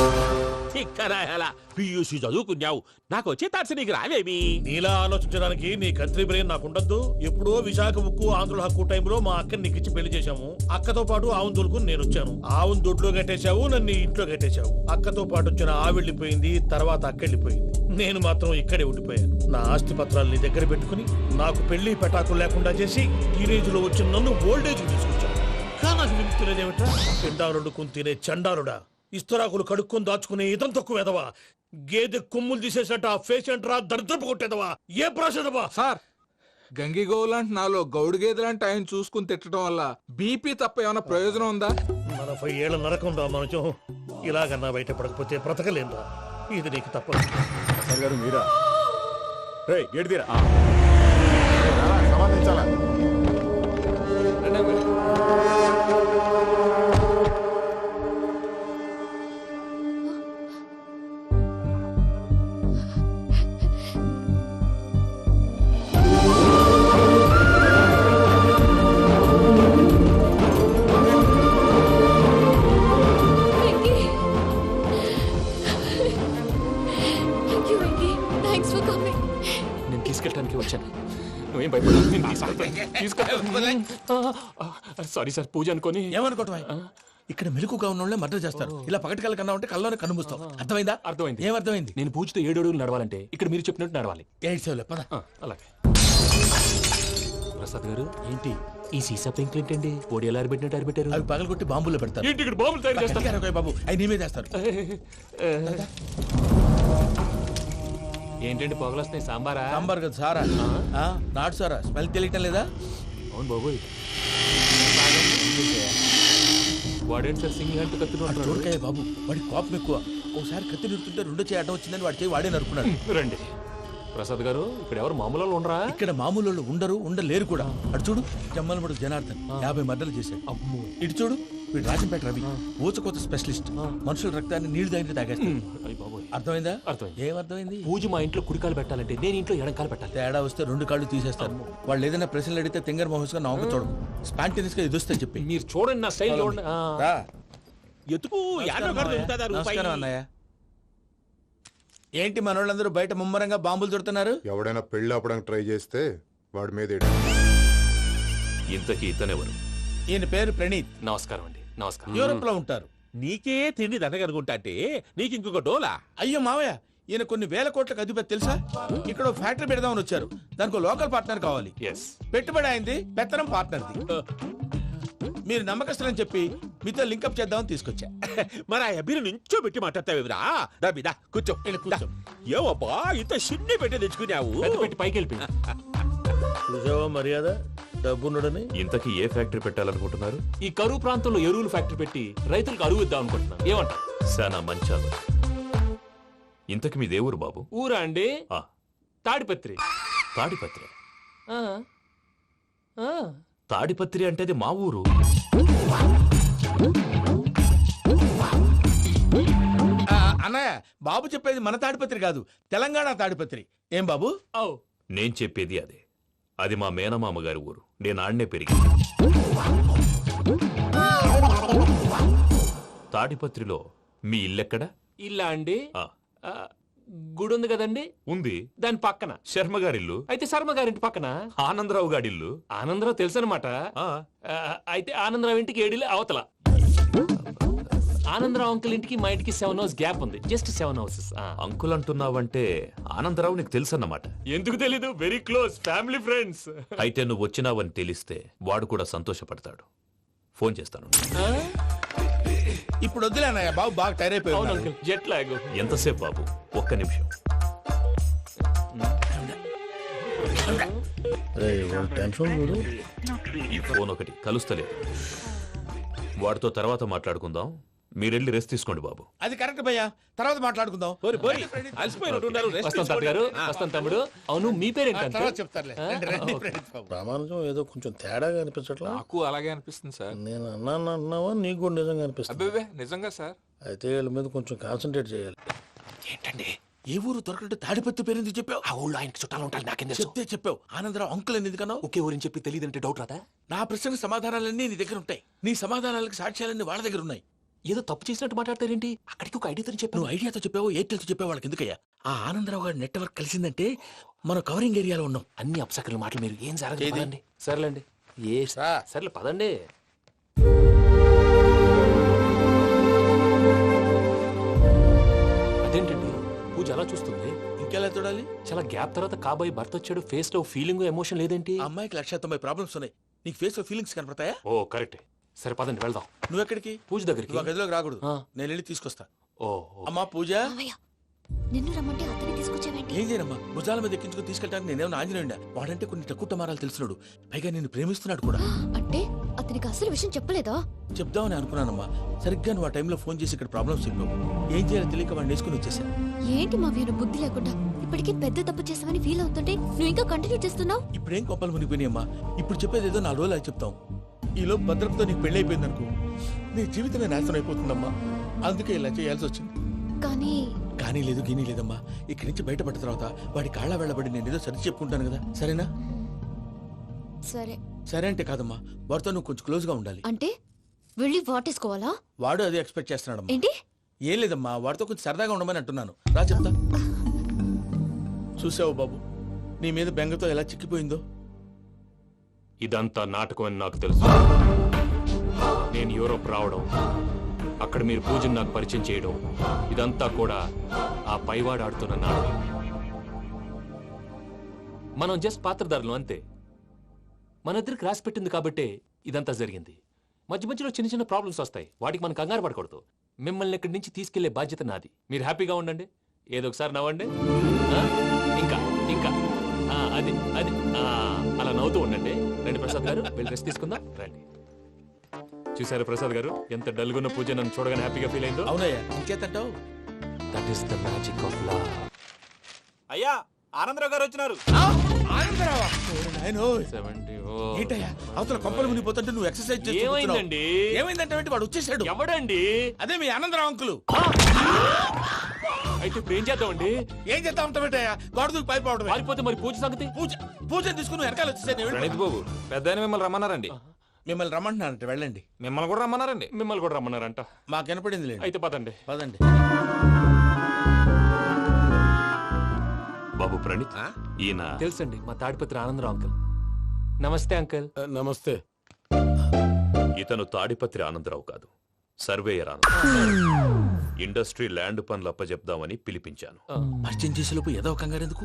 చిక్కరాయాలా పియూసీ చదువుకున్నావు, నాకు వచ్చే తాట్స్ నీకు రావేమి? నీలా ఆలోచించడానికి నీ కత్రి బ్రెయిన్ నాకు ఉండద్దు. ఎప్పుడో విశాఖ ఉక్కు ఆంధ్రుల హక్కు టైంలో మా అక్కని నీకు ఇచ్చి పెళ్లి చేశాము. అక్కతో పాటు ఆవును దొడుకుని నేను వచ్చాను. ఆవును దొడ్లో కట్టేశావు, నన్ను ఇంట్లో కట్టేశావు. అక్కతో పాటు వచ్చిన ఆవిళ్ళిపోయింది, తర్వాత అక్కెళ్ళిపోయింది. నేను మాత్రం ఇక్కడే ఉండిపోయాను. నా ఆస్తి పత్రాలు నీ దగ్గర పెట్టుకుని నాకు పెళ్లి పెటాకులు లేకుండా చేసి టీనేజ్ లో వచ్చిన నన్ను ఓల్డేజ్ తీసుకొచ్చాను. కానీ నాకు విముక్తులేదేమిటా? పిండారుడు తినే చండారుడా, ఇస్తరాకులు కడుక్కొని దాచుకునే ఇతం తక్కువ ఎదవా, గేదె కొమ్ములు తీసేసట పేషెంట్ రా దరిద్రపు కొట్టేదవా, ఏ ప్రాసెదవా? సార్, గంగిగోవు లాంటి నాలో గౌడు గేదె లాంటి ఆయన చూసుకుని తిట్టడం వల్ల బీపీ తప్ప ఏమైనా ప్రయోజనం ఉందా? 40 ఏళ్ల నరకం రా మనచం. ఇలాగన్నా బయటపడకపోతే బ్రతకలేనురా. ఇది నీకు తప్పదు. గారు మీరా? గేడిదిరా సమాధించాలా? నేను తీసుకెళ్ళడానికి వచ్చాను. నువ్వేం భయపడలేదు. సారీ సార్, పూజ అనుకోని. ఏమనుకోవటం? ఇక్కడ మెలకుగా ఉన్న వాళ్ళే మర్డర్ చేస్తారు. ఇలా పగటి కళ్ళ కన్నా ఉంటే కళ్ళలోనే కనుమూస్తావు. అర్థమైందా? అర్థమైంది. ఏమర్థమైంది? నేను పూజతో 7 అడుగులు నడవాలంటే ఇక్కడ మీరు చెప్పినట్టు నడవాలి. 8 పద. అలాగే. ప్రసాద్ గారు, ఏంటి ఈ సీసా పెంకులు ఏంటండి? ఓడి ఎలా అరబెట్టినట్టు అరబెట్టారు? అవి పగలగొట్టి బాంబుల్లో పెడతారు. ఏంటి ఇక్కడ బాంబులు తయారు చేస్తారు? బాబు అవి నీమే చేస్తారు. ఏంటండి పొగలొస్తాయి? సాంబారా? సాంబార్ కదా, సారా. నాటు సారా. స్మెల్ తెలియటం లేదా? అవును బాబోయ్. వాడేంటి సార్ సింగిల్ హ్యాండ్ కత్తి చూడకాయ బాబు, వాడి కోపం ఎక్కువ. ఒకసారి కత్తి నిరుతుంటే 2 చేయడం వచ్చిందని వాడి చేయి వాడే నరుకున్నాడు. రండి ప్రసాద్ గారు, ఇక్కడ ఎవరు మామూలు వాళ్ళు ఉండరా? ఇక్కడ మామూలు వాళ్ళు ఉండరు, ఉండలేరు కూడా. అటు చూడు, జమ్మలమడు జనార్దన్ 50 మర్డర్లు చేశాడు. అమ్మో. ఇటు చూడు, వీడు రాజంపేట రవి ఊచకోత స్పెషలిస్ట్. మనుషుల రక్తాన్ని నీళ్లు తాగితే తాగేస్తాడు. అర్థమైందా? అర్థమైంది. ఏమర్థమైంది? పూజ మా ఇంట్లో కుడికాలు పెట్టాలంటే నేను ఇంట్లో ఎడంకాలు పెట్టాలి. తేడా వస్తే 2 కాళ్ళు తీసేస్తారు. వాళ్ళు ఏదైనా ప్రశ్నలు అడిగితే తింగర్ మహోస్ గా నవ్వు చూడదు. స్పాంటేనియస్ గా ఎదుస్తా చెప్పి. మీరు చూడండి నా స్టైల్ చూడండి. ఎతుకు నమస్కారం అన్నయ్య. ఏంటి మనోళ్ళందరూ బయట ముమ్మరంగా బాంబులు దొరుకుతున్నారు? ఎవడైనా పెళ్లి ఆపడానికి ట్రై చేస్తే వాడి మీద ఇంతకీ ఇతనెవరు? ఈయన పేరు ప్రణీత్. నమస్కారం అండి. నమస్కారం. యూరోప్ లో ఉంటారు. నీకే తిండి దండగనుకుంటా అంటే నీకు ఇంకొక డోలా? అయ్యో మావయ్య, ఈయన కొన్ని వేల కోట్లకు అధిపతి తెలుసా? ఇక్కడ ఫ్యాక్టరీ పెడదామని వచ్చారు. దానికి లోకల్ పార్ట్నర్ కావాలి. పెట్టుబడి అయింది, పెత్తనం పార్ట్నర్ది. మీరు నమ్మకస్తులని చెప్పి మీతో లింకప్ చేద్దామని తీసుకొచ్చా. మరి ఆ అబ్బిని నుంచో పెట్టి మాట్లాడతావేమిరా? దాబిదా కూర్చో. కూర్చో. ఏవబ్బా ఇంత చిన్ని పెట్టి తెచ్చుకున్నావు? పెట్టి పైకి వెళ్ళి చూసావా మర్యాద, డబ్బున్నడని. ఇంతకీ ఏ ఫ్యాక్టరీ పెట్టాలనుకుంటున్నారు? ఈ కరువు ప్రాంతంలో ఎరువులు ఫ్యాక్టరీ పెట్టి రైతులకు అరువు ఇద్దాం అనుకుంటున్నాను. ఏమంటారు? శానా మంచాలు. ఇంతకి మీ దేవురు బాబు? ఊరా అండి? తాడిపత్రి. తాడిపత్రి? తాడిపత్రి అంటే అది మా ఊరు. అన్నయ్య, బాబు చెప్పేది మన తాడిపత్రి కాదు, తెలంగాణ తాడిపత్రి. ఏం బాబు? నేను చెప్పేది అదే. అది మా మేనమామ గారి ఊరు. నేను ఆడనే పెరిగింది. తాడిపత్రిలో మీ ఇల్లెక్కడ? ఇల్లా అండి? గుడి ఉంది కదండి ఉంది. దాని పక్కన శర్మ గారిల్లు. అయితే శర్మ గారింటి పక్కన ఆనందరావు గారిల్లు. ఆనందరావు తెలుసు అనమాట. అయితే ఆనందరావు ఇంటికి 7 ఇళ్ళు అవతల. ఆనందరావు అంకుల్ ఇంటికి మా ఇంటికి 7 హౌస్ గ్యాప్ ఉంది. Just 7 houses. అంకుల్ అంటున్నావంటే ఆనందరావు నీకు తెలుసు అన్నమాట. ఎందుకు తెలీదు, వెరీ క్లోజ్ ఫ్యామిలీ ఫ్రెండ్స్. అయితే నువ్వు వచ్చినావని తెలిస్తే వాడు కూడా సంతోషపడతాడు. ఫోన్ చేస్తాను. ఇప్పుడు వద్దులే అన్నయ్య, బాబు బాగా టైర్ అయిపోయి. Jet lag. ఎంతసేపు బాబు? ఒక్క నిమిషం. ఈ ఫోన్ ఒకటి కలుస్తలేదు. వాడితో తర్వాత మాట్లాడుకుందాం. మీరెళ్ళి రెస్ట్ తీసుకోండి బాబు. అది కరెక్ట్ భయ్యా, తర్వాత మాట్లాడుకుందాం. వస్తాం తాత గారు, వస్తాం తమ్ముడు. అవును మీ పేరేంటి? తర్వాత చెప్తారులే. రామానుజం ఏదో కొంచెం తేడాగా అనిపించట్లా? నాకు అలాగే అనిపిస్తుంది సార్. నేను అన్నావా నీకు కూడా నిజంగా అనిపిస్తుంది? అబ్బే నిజంగా సార్. అయితే వీళ్ళ మీద కొంచెం కాన్సన్ట్రేట్ చేయాలి. ఏంటండి ఏ ఊరు దొరకట్టు తాడిపత్రి పేరు ఎందుకు చెప్పావు? ఆ ఊళ్ళో ఆయనకి చుట్టాలు ఉంటారు, నాకేం చెప్తే చెప్పావు. ఆనందరావు అంకుల్ అని ఎందుకన్నావు? ఒకే ఊరిని చెప్పి తెలియదంటే డౌట్ రాదా? నా ప్రశ్నకు సమాధానాలన్నీ నీ దగ్గర ఉంటాయి. నీ సమాధానాలకు సాక్ష్యాలన్నీ వాళ్ళ దగ్గర ఉన్నాయి. ఏదో తప్పు చేసినట్టు మాట్లాడతారేంటి? అక్కడికి ఒక ఐడియాతో చెప్పావు. నువ్వు ఐడియాతో చెప్పావు, ఎయిర్టెల్తో చెప్పావు, వాళ్ళకి ఎందుకయ్యా? ఆ ఆనందరావు గారి నెట్వర్క్ కలిసిందంటే మనం కవరింగ్ ఏరియాలో ఉన్నాం. అన్ని అప్సకర్ల మాటలు మీరు ఏం జరగదండి. సర్లేండి, సర్లే పదండి. అదేంటండి పూజ అలా చూస్తుంది? ఇంకెలా చూడాలి? చాలా గ్యాప్ తర్వాత కాబోయే భర్త వచ్చాడు, ఫేస్ లో ఫీలింగ్ ఎమోషన్ లేదేంటి? అమ్మాయికి 190 ప్రాబ్లమ్స్ ఉన్నాయి, నీకు ఫేస్ లో ఫీలింగ్స్ కనపడతాయా? ఓ కరెక్ట్. సరే పదండి వెళ్దాం. నువ్వు ఎక్కడికి? పూజ దగ్గరికి. నువ్వు గదిలోకి రాకూడదు, నేను వెళ్ళి తీసుకొస్తా. ఓ అమ్మా పూజ, నిన్ను రమ్మంటే అతన్ని తీసుకొచ్చావేంటి? ఏం చేయనమ్మా, భుజాల మీద ఎక్కించుకుని తీసుకెళ్ళడానికి నేనేమన్నా ఆంజనేయుడా? వాడంటే కొన్ని తక్కువ టమారాలు తెలిసినాడు, పైగా నేను ప్రేమిస్తున్నాడు కూడా. అంటే అతనికి అసలు విషయం చెప్పలేదా? చెప్దామని అనుకున్నానమ్మా, సరిగ్గా నువ్వు ఆ టైంలో ఫోన్ చేసి ఇక్కడ ప్రాబ్లమ్స్ చెప్పావు. ఏం చేయాలో తెలియక వాడిని వేసుకుని వచ్చేసా. ఏంటి మా వీరు బుద్ధి లేకుండా ఇప్పటికే పెద్ద తప్పు చేసామని ఫీల్ అవుతుంటే నువ్వు ఇంకా కంటిన్యూ చేస్తున్నావు? ఇప్పుడేం కొప్పలు మునిగిపోయినాయమ్మా, ఇప్పుడు చెప్పేది ఏదో 4 రోజులు చెప్తాం. ఈలోపు భద్రతతో నీకు పెళ్లి అయిపోయింది అనుకో, నీ జీవితమే నాశనం అయిపోతుందమ్మా. అందుకే ఇలా చేయాల్సి వచ్చింది. కానీ లేదు గీనీ లేదమ్మా, ఇక్కడి నుంచి బయటపడ్డ తర్వాత వాడి కాళ్ళ వెళ్ళబడి నేను ఏదో సరి చెప్పుకుంటాను కదా, సరేనా? సరే. సరే అంటే కాదమ్మా, వాడితో నువ్వు కొంచెం క్లోజ్ గా ఉండాలి. అంటే వెళ్ళి వాటేసుకోవాలా? వాడు అదే ఎక్స్పెక్ట్ చేస్తున్నాడమ్మా. ఏంటి? ఏం లేదమ్మా, వాడితో కొంచెం సరదాగా ఉండమని అంటున్నాను. రా చెప్తా. చూసావు బాబు, నీ మీద బెంగతో ఎలా చిక్కిపోయిందో. ఇదంతా నాటకం అని నాకు తెలుసు. నేను యూరోప్ రావడం, అక్కడ మీరు పూజను నాకు పరిచయం చేయడం, ఇదంతా కూడా ఆ పైవాడు ఆడుతున్న నాటకం. మనం జస్ట్ పాత్రధారులు అంతే. మన ఇద్దరికి రాసి పెట్టింది కాబట్టే ఇదంతా జరిగింది. మధ్య మధ్యలో చిన్న చిన్న ప్రాబ్లమ్స్ వస్తాయి, వాటికి మనం కంగారు పడకూడదు. మిమ్మల్ని ఇక్కడి నుంచి తీసుకెళ్లే బాధ్యత నాది. మీరు హ్యాపీగా ఉండండి, ఏదో ఒకసారి నవ్వండి. ఇంకా ఇంకా అది అది అలా నవ్వుతూ ఉండండి. రండి ప్రసాద్ గారు, వెళ్ళి రెస్ట్ తీసుకుందాం. రండి. చూసారు ప్రసాద్ గారు, ఎంత డల్గున్న పూజ నన్ను చూడగానే హ్యాపీగా ఫీల్ అయిందో? అవునయ్యా, ఇంకేతంటావు? That is the magic of love. అయ్యా ఆనందరావు గారు వచ్చినారు. ఏంటయ్యా అవతల కొంపలు మునిగిపోతుంటే నువ్వు ఎక్సర్సైజ్ చేస్తూ ఏమైందండి? ఏమైందంటే వాడు వచ్చేసాడు. ఎవడండి? అదే మీ ఆనందరావు అంకులు. అయితే ఇప్పుడు ఏం చేద్దామండి? ఏం చేద్దాం ఉంటావేటయ్యా, గోడ దూకి పైపోవడం. పారిపోతే మరి పూజ సంగతి? పూజ తీసుకుని వెనకాల వచ్చేసాడు. ప్రణీత్ బాబు, పెద్ద మిమ్మల్ని రమ్మన్నారండి. మిమ్మల్ని రమ్మంటున్నారంట, వెళ్ళండి. మిమ్మల్ని కూడా రమ్మన్నారండి. మిమ్మల్ని కూడా రమ్మన్నారంట. మాకు వినపడింది లేదు. అయితే పదండి. పదండి. బాబు ప్రణీత్, ఈయన తెలుసండి, మా తాడిపత్రి ఆనందరావు అంకుల్. నమస్తే అంకుల్. నమస్తే. ఇతను తాడిపత్రి ఆనందరావు కాదు, సర్వేయర్ ఆనందరావు. ఇండస్ట్రీ ల్యాండ్ పనులు అప్పచెప్దామని పిలిపించాను. పరిచయం చేసేలోపు ఏదో కంగారు ఎందుకు?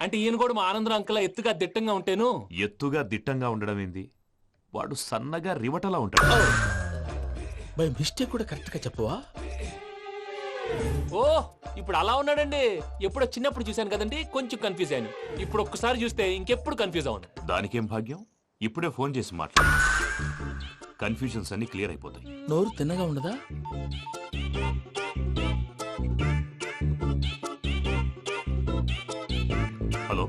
అంటే ఈయన కూడా మా ఆనందరావు అంకుల్ ఎత్తుగా దిట్టంగా ఉంటాను. ఎత్తుగా దిట్టంగా ఉండడం ఏంది, వాడు సన్నగా రివటలా ఉంటాడు. బై మిస్టేక్ కూడా కరెక్ట్ గా చెప్పవా? ఓ ఇప్పుడు అలా ఉన్నాడండి. ఎప్పుడో చిన్నప్పుడు చూశాను కదండి, కొంచెం కన్ఫ్యూజ్ అయ్యాను. ఇప్పుడు ఒక్కసారి చూస్తే ఇంకెప్పుడు కన్ఫ్యూజ్ అవును. దానికేం భాగ్యం, ఇప్పుడే ఫోన్ చేసి మాట్లాడు. కన్ఫ్యూజన్స్ అన్ని క్లియర్ అయిపోతాయి. నోరు తిన్నగా ఉండదా? హలో,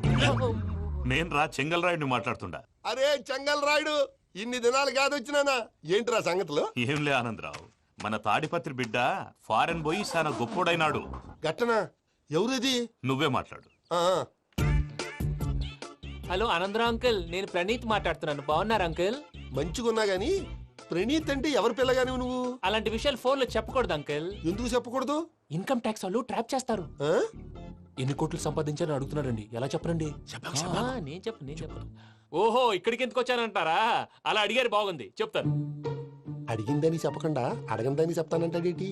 నేను రా చెంగల్ రాయుడిని మాట్లాడుతుండా. అరే చెంగల్ రాయుడు, ఇన్ని దినాలు కాదు వచ్చినానా? ఏంట్రా సంగతులు? ఏంలే ఆనందరావు, మన తాడిపత్రి బిడ్డ ఫారెన్ పోయి చాలా గొప్పోడైనాడు. గట్టనా? ఎవరిది? నువ్వే మాట్లాడు. హలో ఆనందరావు అంకుల్, నేను ప్రణీత్ మాట్లాడుతున్నాను. బాగున్నారు అంకుల్? మంచిగున్నా గాని ప్రణీత్ అంటే ఎవరి పిల్లగాని నువ్వు? అలాంటి విషయాలు ఫోన్ లో చెప్పకూడదు అంకుల్. ఎందుకు చెప్పకూడదు? ఇన్కమ్ ట్యాక్స్ వాళ్ళు ట్రాప్ చేస్తారు. ఎన్ని కోట్లు సంపాదించాలని అడుగుతున్నాడండి. ఎలా చెప్పరండి? నేను చెప్పను. ఓహో, ఇక్కడికి ఎందుకు వచ్చానంటారా? అలా అడిగారు, బాగుంది, చెప్తాను. అడిగిందని చెప్పకుండా అడగందని చెప్తానంటాడేటి?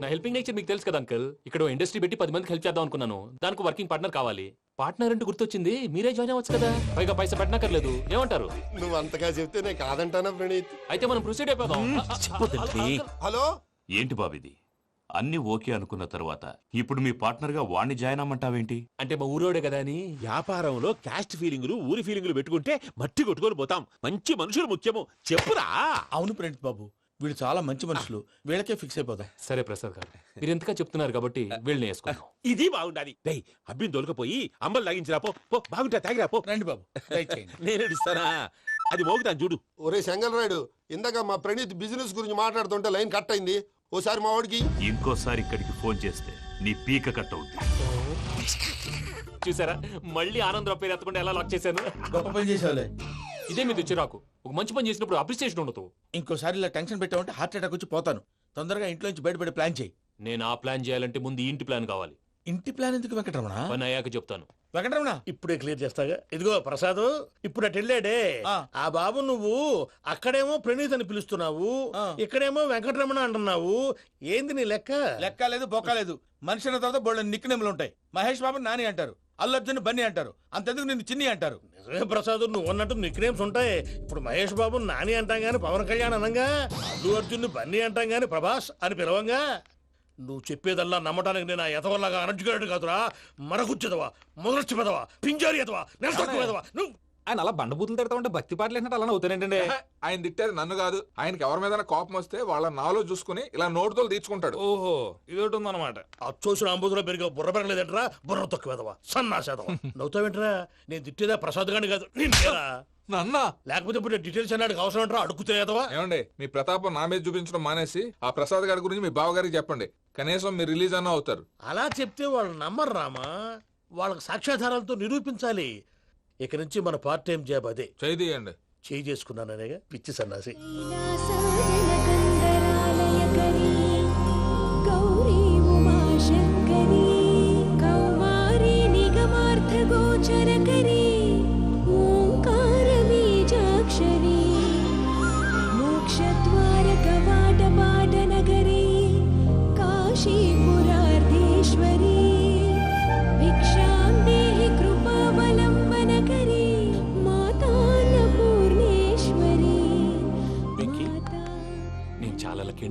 నా హెల్పింగ్ నేచర్ మీకు తెలుసు కదా అంకల్. ఇక్కడ ఇండస్ట్రీ పెట్టి 10 మందికి హెల్ప్ చేద్దాం అనుకున్నాను. దానికి వర్కింగ్ పార్ట్నర్ కావాలి. పార్ట్నర్ అంటే గుర్తొచ్చింది, మీరే జాయిన్ అవ్వచ్చు కదా. పైగా పైసా పెట్టనక్కర్లేదు. ఏమంటారు? నువ్వు అంతగా చెప్తే నేను కాదంటానా ప్రణీత్? అయితే మనం ప్రొసీడ్ అయిపోదాం. హలో, ఏంటి బాబిది? అన్ని ఓకే అనుకున్న తర్వాత ఇప్పుడు మీ పార్ట్నర్ గా వాణ్ణి జాయిన్ అమ్మంటావేంటి? అంటే మా ఊరోడే కదా అని. వ్యాపారంలో క్యాస్ట్ ఫీలింగులు, ఊరి ఫీలింగులు పెట్టుకుంటే మట్టి కొట్టుకొని పోతాం. మంచి మనుషులు ముఖ్యము, చెప్పురా. అవును ప్రణీత్ బాబు, వీళ్ళు చాలా మంచి మనుషులు, వీళ్ళకే ఫిక్స్ అయిపోదాం. సరే ప్రసాద్ గారు, మీరు ఎంతగా చెప్తున్నారు కాబట్టి వీళ్ళని వేసుకుందాం. ఇది బాగుండాలి. డై అబ్బిని దొలకపోయి అమ్మలు లాగించిరా పో. బాగుంటా, తాగిరా పో. రండి బాబు, దయచేయండి. నేను ఇస్తానా? అది మోగుతాను చూడు. ఒరే చెంగల్ రాయుడు, ఇందాక మా ప్రణీత్ బిజినెస్ గురించి మాట్లాడుతుంటే లైన్ కట్ అయింది. ఓసారి మా వాడికి ఇంకోసారి ఇక్కడికి ఫోన్ చేస్తే నీ పీక కట్ అవుతుంది. చూసారా, మళ్ళీ ఆనందరావు పేరు ఎత్తకుండా ఎలా లాక్ చేశాను. గొప్ప పని చేసేవాళ్ళే. ఇదే మీద చిరాకు. ఒక మంచి పని చేసినప్పుడు అప్రిసియేషన్ ఉండదు. ఇంకోసారి ఇలా టెన్షన్ పెట్టామంటే హార్ట్ అటాక్ వచ్చి పోతాను. తొందరగా ఇంట్లో నుంచి బయటపడే ప్లాన్ చేయి. నేను ఆ ప్లాన్ చేయాలంటే ముందు ఈ ఇంటి ప్లాన్ కావాలి. ఇంటి ప్లాన్ ఎందుకు వెంకటరమణ? పని అయ్యాక చెప్తాను. వెంకటరమణ ఇప్పుడే క్లియర్ చేస్తాగా. ఇదిగో ప్రసాద్, ఇప్పుడు అటు వెళ్ళాడే ఆ బాబు, నువ్వు అక్కడేమో ప్రణీత్ అని పిలుస్తున్నావు, ఇక్కడేమో వెంకటరమణ అంటున్నావు. ఏంది నీ లెక్క? లెక్క లేదు, బొక్క లేదు. మనిషి అన్న తర్వాత బోళ్ళ నిక్నెములు ఉంటాయి. మహేష్ బాబు నాని అంటారు, అల్లు అర్జున్ బన్నీ అంటారు, అంతెందుకు నిన్ను చిన్ని అంటారు. నిజమే ప్రసాద్, నువ్వు అన్నట్టు నిక్నేమ్స్ ఉంటాయి. ఇప్పుడు మహేష్ బాబు నాని అంటాం గాని పవన్ కళ్యాణ్ అనంగా, అల్లు అర్జున్ బన్నీ అంటాం గాని ప్రభాస్ అని పిలవంగా. నువ్వు చెప్పేదల్లా నమ్మటానికి నేను ఎతవల్లాగా అనర్జుకేటెడ్ కాదురా. మరగుచ్చదవా, మొదలచ్చి పెదవా, పింజారి ఎదవా, నెలసొక్కుదవా. నువ్వు ఆయన అలా బండబూతులు తిడతా ఉంటే భక్తి పాటలు ఏంటంటే అలా అవుతానంటే. ఆయన తిట్టేది నన్ను కాదు, ఆయనకి ఎవరి మీద కోపం వస్తే వాళ్ళ నాలో చూసుకుని ఇలా నోటుతో తీర్చుకుంటాడు. ఓహో, ఇదొకటి ఉందన్నమాట. అచ్చోసిన అంబుధులో పెరిగే బుర్ర పెరగలేదంటరా, బుర్ర తొక్కువేదవా, సన్నాసేదవా. నవ్వుతావేంటరా? నేను తిట్టేదా ప్రసాద్ గాని కాదు, నిన్నేరా. నన్నా? లేకపోతే ఇప్పుడు డీటెయిల్స్ అన్నాడు అవసరం అంటారా? అడుగుతాయేదవా? ఏమండి, మీ ప్రతాపం నా మీద చూపించడం మానేసి ఆ ప్రసాద్ గారి గురించి మీ బావగారికి చెప్పండి. కనీసం మీరు రిలీజ్ అన్న అవుతారు. అలా చెప్తే వాళ్ళు నమ్మరు రామా. వాళ్ళకి సాక్ష్యాధారాలతో నిరూపించాలి. ఇక నుంచి మన పార్ట్ టైం జాబ్ అదే. చేయండి. చేయి చేసుకున్నాననేగా పిచ్చి సన్నాసి.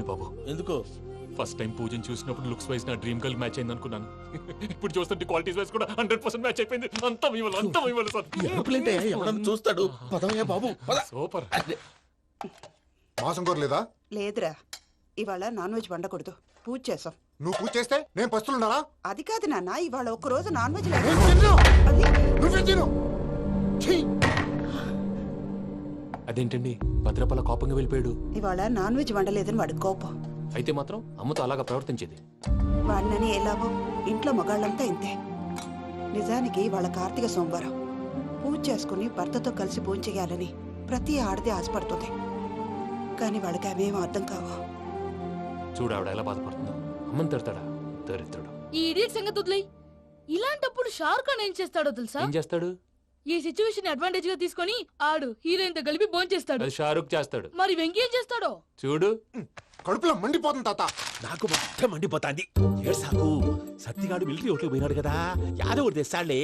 బాబు ఎందుకు? ఫస్ట్ టైం పూజను చూసినప్పుడు లుక్స్ వైజ్ నా డ్రీమ్ గర్ల్ మ్యాచ్ అయింది అనుకున్నాను. ఇప్పుడు చూస్తుంటే క్వాలిటీస్ వైజ్ కూడా 100% మ్యాచ్ అయిపోయింది. అంతా ఇవ్వాలి సార్. చూస్తాడు. పదవయ్యా బాబు, సూపర్. మాసం కోరలేదా? లేదురా, ఇవాళ నాన్ వెజ్ వండకూడదు, పూజ చేసాం. నువ్వు పూజ చేస్తే నేను పస్తులున్నారా? అది కాదు నాన్న, ఇవాళ ఒక్క రోజు నాన్ వెజ్ అదేంటండి భద్రపల కోపంగా వెళ్ళిపోయాడు? ఇవాళ నాన్ వెజ్ వండలేదని వాడి కోపం. అయితే మాత్రం అమ్మతో అలాగా ప్రవర్తించేది. వాడినని ఎలాగో ఇంట్లో మగాళ్ళంతా ఇంతే. నిజానికి వాళ్ళ కార్తీక సోమవారం పూజ చేసుకుని భర్తతో కలిసి పూజ చేయాలని ప్రతి ఆడది ఆశపడుతుంది. కానీ వాళ్ళకి అవేం అర్థం కావు. చూడు ఆవిడ ఎలా బాధపడుతుందో. అమ్మని తిడతాడా? దరిద్రుడు. ఈ ఇడియట్ సంగతి వదిలేయ్. ఇలాంటప్పుడు షారుఖ్ ఖాన్ ఏం చేస్తాడో తెలుసా? ఏం చేస్తాడు? ఈ సిచ్యువేషన్ అడ్వాంటేజ్ గా తీసుకొని ఆడు హీరోయిన్ తో కలిపి బోన్ చేస్తాడు. అది షారుఖ్ చేస్తాడు. మరి వెంకీ ఏం చేస్తాడో చూడు. కడుపులో మండిపోతుంది తాత. నాకు మొత్తం మండిపోతాంది. ఏడ్సాకు, సత్తిగాడు మిలిటరీ ఒకటి పోయినాడు కదా, యాదవ్ తెస్తాడులే.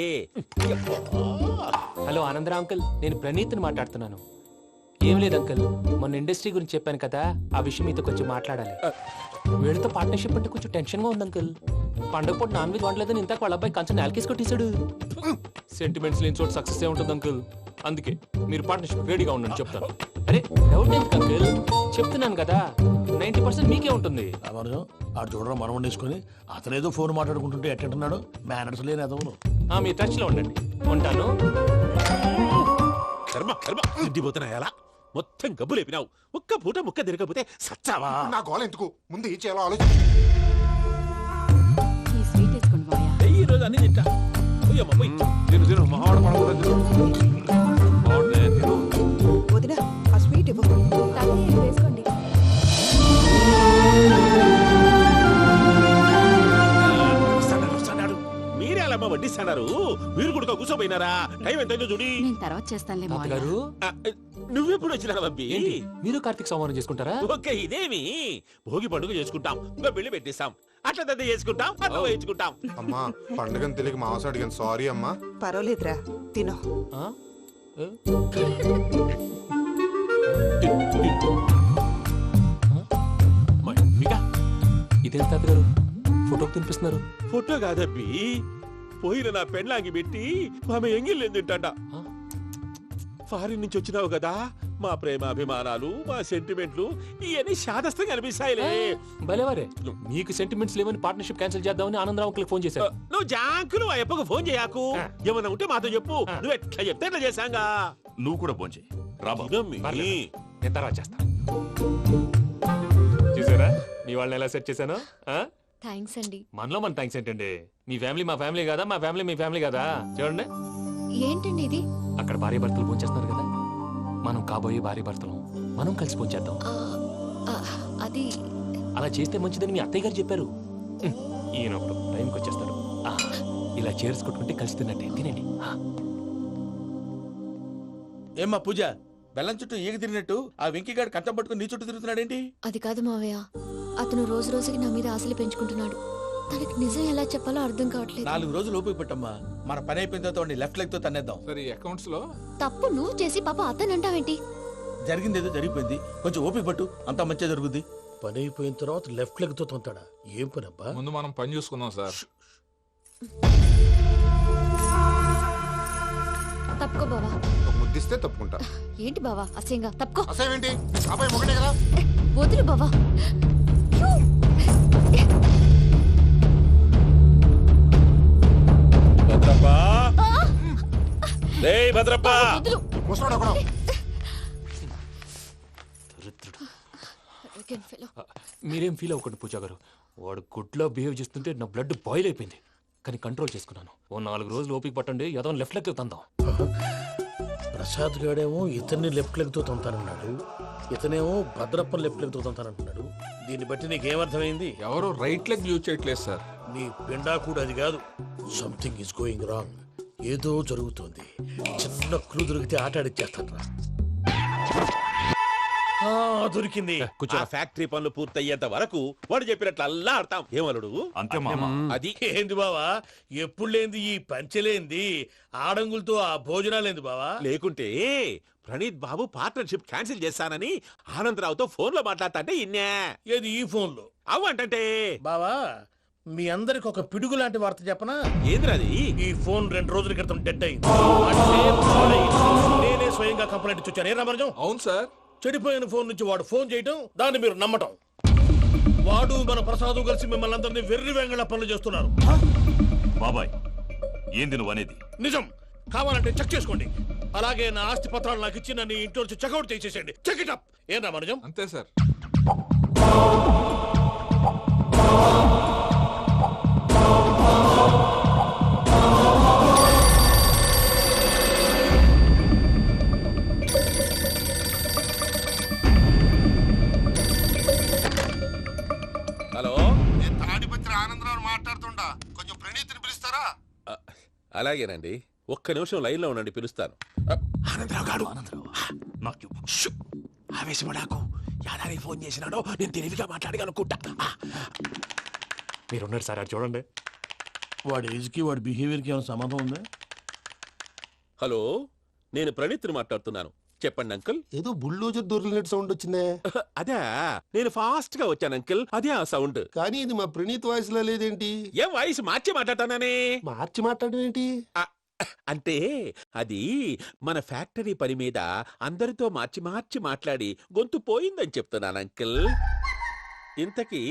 హలో ఆనందరా అంకుల్, నేను ప్రణీత్ని మాట్లాడుతున్నాను. ఏం లేదు అంకుల్, మొన్న ఇండస్ట్రీ గురించి చెప్పాను కదా, ఆ విషయం మీతో కొంచెం మాట్లాడాలి. వీళ్ళతో పార్ట్నర్షిప్ అంటే కొంచెం టెన్షన్ గా ఉంది అంకుల్. పండగ పూట నాన్ వెజ్ వండలేదని ఇంతకు వాళ్ళ అబ్బాయి కంచెం నేలకేసి కొట్టేశాడు. సెంటిమెంట్స్ లేని చోట సక్సెస్ ఏ ఉంటుంది అంకుల్. అందుకే మీరు పార్ట్నర్షిప్ రెడీగా ఉండండి, చెప్తాను. అరే డౌట్ ఎందుకు అంకుల్, చెప్తున్నాను కదా, 90% మీకే ఉంటుంది. ఆడు చూడడం మనం వండేసుకొని అతనేదో ఫోన్ మాట్లాడుకుంటుంటే ఎట్టంటున్నాడు. మేనర్స్ లేని అదవును. మీ టచ్ లో ఉండండి, ఉంటాను. కర్మ కర్మ తిండిపోతున్నా ఎలా మొత్తం గబ్బు లేపినావు. ఒక్క పూట ముక్క తిరగకపోతే సచ్చావా? నా గోల ఎందుకు, ముందు ఏం చేయాలో ఆలోచించు. ఈ రోజు అన్ని తింటా. తిను మహావాడ పడకూడదు. వదినా, ఆ స్వీట్ ఇవ్వు. వేసుకోండి. మీరు కూడా కూర్చోపోయినారా? టైం ఎంతైందో చూడి. నేను తర్వాత చేస్తానులే మావయ్య. తాతగారు నువ్వెప్పుడు వచ్చినా అబ్బి? ఏంటి మీరు కార్తీక్ సంహారం చేసుకుంటారా? ఓకే, ఇదేమి భోగి పండుగ చేసుకుంటాం, ఇంకా పెళ్లి పెట్టేస్తాం, అట్లా దద్ద చేసుకుంటాం, అట్లా వేయించుకుంటాం. అమ్మా పండుగని తెలియక మాంసం అడిగాను, సారీ అమ్మా. పర్వాలేదురా, తినో. ఇదేం తాతగారు ఫోటోకి తినిపిస్తున్నారు? ఫోటో కాదబ్బి, పోయిన నా పెళ్ళాంగి పెట్టి ఆమె ఎంగిల్లేం తింటాడ. ఫారిన్ నుంచి వచ్చినావు కదా, మా ప్రేమ అభిమానాలు, మా సెంటిమెంట్లు ఇవన్నీ శాదస్తంగా అనిపిస్తాయిలే. భలేవారే, మీకు సెంటిమెంట్స్ లేవని పార్ట్నర్షిప్ క్యాన్సిల్ చేద్దామని ఆనందరావు అంకుల్కి ఫోన్ చేశారు. నువ్వు జాంకులు ఆ అప్పకు ఫోన్ చేయకు, ఏమన్నా ఉంటే మాతో చెప్పు. నువ్వు ఎట్లా చెప్తే ఎట్లా చేశాంగా. నువ్వు కూడా ఫోన్ చేయి. నేను తర్వాత చేస్తా. చూసారా మీ వాళ్ళని ఎలా సెట్ చేశాను? థ్యాంక్స్ అండి. మనలో మన థ్యాంక్స్ ఏంటండి? మీ ఫ్యామిలీ మా ఫ్యామిలీ కదా, మా ఫ్యామిలీ మీ ఫ్యామిలీ కదా. చూడండి, ఏంటండి ఇది? అక్కడ భార్య భర్తలు ఫోన్ చేస్తున్నారు కదా, మనం కాబోయే భార్య భర్తలు మనం కలిసి ఫోన్ చేద్దాం. అది అలా చేస్తే మంచిదని మీ అత్తయ్య గారు చెప్పారు. ఈయన ఒకడు టైంకి వచ్చేస్తాడు. ఇలా చేర్స్ కొట్టుకుంటే కలిసి తిన్నట్టే. తినండి. ఏమ్మా పూజ, బెల్లం చుట్టూ ఈగ తిరిగినట్టు ఆ వెంకీగాడు కంచం పట్టుకుని నీ చుట్టూ తిరుగుతున్నాడేంటి? అది కాదు మావయ్య, అతను రోజు రోజుకి నా మీద ఆశలు పెంచుకుంటున్నాడు. తనకి నిజం ఎలా చెప్పాలో అర్థం కావట్లేదు. 4 రోజులు ఓపిక పట్టమ్మా, మన పని అయిపోయిన తర్వాత లెఫ్ట్ లెగ్ తో తన్నేద్దాం. సరే, అకౌంట్స్ లో తప్పు నువ్వు చేసి పాప అతను అంటావేంటి? జరిగింది ఏదో జరిగిపోయింది, కొంచెం ఓపిక పట్టు, అంతా మంచిగా జరుగుద్ది. పని అయిపోయిన తర్వాత లెఫ్ట్ లెగ్ తో తొంతాడా? ఏం పని అబ్బా? ముందు మనం పని చూసుకుందాం సార్. తప్పుకో బావా. ముద్దిస్తే తప్పుకుంటా. ఏంటి బావా అసహ్యంగా? తప్పుకో. అసహ్యం ఏంటి? అబ్బాయి ఒకటే కదా. వదులు బావా. భద్రప్పా, రేయ్ భద్రప్పా. ముసలోడు ఒకడు. మీరేం ఫీల్ అవ్వకండి పూజా గారు. వాడు గుడ్లో బిహేవ్ చేస్తుంటే నా బ్లడ్ బాయిల్ అయిపోయింది, కానీ కంట్రోల్ చేసుకున్నాను. ఓ 4 రోజులు ఓపిక పట్టండి, ఏదో లెఫ్ట్ లెగ్ తందాం. ప్రసాద్ గాడేమో ఇతన్ని లెఫ్ట్ లెగ్ తో తొంతానన్నాడు, ఇతనేమో భద్రప్పని లెఫ్ట్ లెగ్ తో తొంతానంటున్నాడు. దీన్ని బట్టి నీకేమర్థమైంది? ఎవరు రైట్ లెగ్ యూజ్ చేయట్లేదు సార్. నీ పిండా కూడా అది కాదు. Something is going wrong. ఏదో జరుగుతోంది. చిన్న క్లూ దొరికితే ఆట ఆడిచ్చేస్తాను రా. దొరికింది. కొంచెం ఫ్యాక్టరీ పనులు పూర్తయ్యేంత వరకు వాడు చెప్పినట్లు అల్లా ఆడతాం. ఏమలుడు అంతే మామ. అది ఏంది బావా, ఎప్పుడు లేంది ఈ పంచలేంది, ఆడంగులతో ఆ భోజనాలేంది బావా? లేకుంటే ప్రణీత్ బాబు పార్ట్నర్షిప్ క్యాన్సిల్ చేస్తానని ఆనందరావుతో ఫోన్ లో మాట్లాడతాంటే ఇన్నే. ఏది ఈ ఫోన్ లో? అవ్వంటే బావా, మీ అందరికి ఒక పిడుగు లాంటి వార్త చెప్పనా? ఏంద్రది? ఈ ఫోన్ 2 రోజుల క్రితం డెడ్ అయింది. అంటే నేనే స్వయంగా కంప్లైంట్ ఇచ్చాను. ఏ రామరాజం? అవును సార్. చెడిపోయిన ఫోన్ నుంచి వాడు ఫోన్ చేయటం, దాన్ని మీరు నమ్మటం. వాడు మన ప్రసాదు కలిసి మిమ్మల్ని అందరినీ వెర్రి వెంగళ పనులు చేస్తున్నారు. బాబాయ్, ఏంది నువ్వు అనేది? నిజం. కావాలంటే చెక్ చేసుకోండి. అలాగే నా ఆస్తి పత్రాలు నాకు ఇచ్చి నన్ను ఇంట్లో నుంచి చెక్అౌట్ చేసేసేయండి. Check it up. ఏం రామరాజం? అంతే సార్. హలో, నేను తాడిపత్రి ఆనందరావు మాట్లాడుతుండా, కొంచెం ప్రణీతిని పిలుస్తారా? అలాగేనండి, ఒక్క నిమిషం లైన్ లో ఉండండి, పిలుస్తాను. ఆనందరావు గాడు. ఆవేశపడాకు. యాదారి ఫోన్ చేసినాడో నేను తెలివిగా మాట్లాడగలనుకుంటా. మీరున్నారు సార్, అది చూడండి. వాడి ఏజ్కి వాడి బిహేవియర్కి ఏమైనా సంబంధం ఉందా? హలో, నేను ప్రణీత్ని మాట్లాడుతున్నాను. చెప్పండి అంకుల్. ఏదో బుల్డోజర్ దొరికినట్టు సౌండ్ వచ్చిందే. అదే, నేను ఫాస్ట్ గా వచ్చాను అంకుల్, అదే ఆ సౌండ్. కానీ ఇది మా ప్రణీత్ వాయిస్ లో లేదేంటి? ఏం వాయిస్ మార్చి మాట్లాడతాననే? మార్చి మాట్లాడడం ఏంటి? అంటే అది మన ఫ్యాక్టరీ పని మీద అందరితో మార్చి మార్చి మాట్లాడి గొంతు పోయిందని చెప్తున్నాను అంకుల్. ఇంతకీ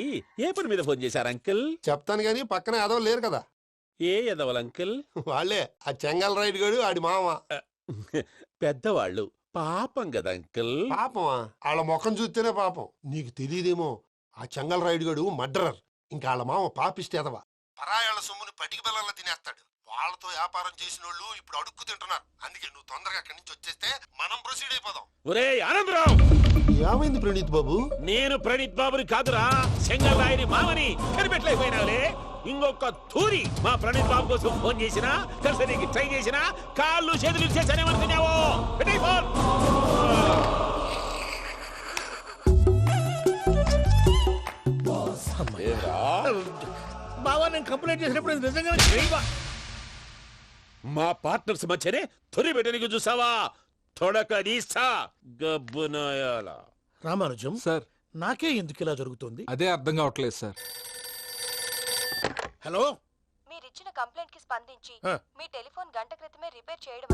ఏ పని మీద ఫోన్ చేశారు అంకుల్? చెప్తాను గానీ పక్కన ఎదవ లేరు కదా. ఏ ఎదవలు అంకుల్? వాళ్ళే, ఆ చెంగల్ రైడ్ గడు ఆడి మామ. పెద్దవాళ్ళు, పాపం కదా అంకుల్. పాపమా? వాళ్ళ ముఖం చూస్తేనే పాపం. నీకు తెలియదేమో, ఆ చెంగల్ రైడ్ గడు మర్డరర్. ఇంకా వాళ్ళ మామ పాపిస్తే ఎదవ. పరాయాళ్ళ సొమ్ముని పటికి బెల్లంలో తినేస్తాడు. వాళ్ళతో వ్యాపారం చేసిన వాళ్ళు ఇప్పుడు అడుక్కు తింటున్నారు. అందుకే నువ్వు తొందరగా అక్కడి నుంచి వచ్చేస్తే మనం ప్రొసీడ్ అయిపోదాం. ఒరే ఆనందరావు, ఏమైంది ప్రణీత్ బాబు? నేను ప్రణీత్ బాబుని కాదురా, చెంగల్ రాయని మామని కనిపెట్టలేకపోయినావులే. ఇంకొక తూరి మా ప్రణీత్ బాబు కోసం ఫోన్ చేసినా, కలిసి ట్రై చేసినా కాళ్ళు చేతులు చేశానేమనుకున్నావో. పెట్టేయ్ ఫోన్. బావా, నేను కంప్లైంట్ చేసినప్పుడు ఇది నిజంగానే చేయవా? మా పార్ట్నర్స్ మధ్యనే తొలి పెట్టడానికి చూసావా? తొడక నీస్తా గబ్బునాయాల. రామానుజం సార్, నాకే ఎందుకు ఇలా జరుగుతుంది? అదే అర్థం కావట్లేదు సార్. హలో, మీరిచ్చిన కంప్లైంట్ కి స్పందించి ఆ. మీ టెలిఫోన్ గంట క్రితమే రిపేర్ చేయడం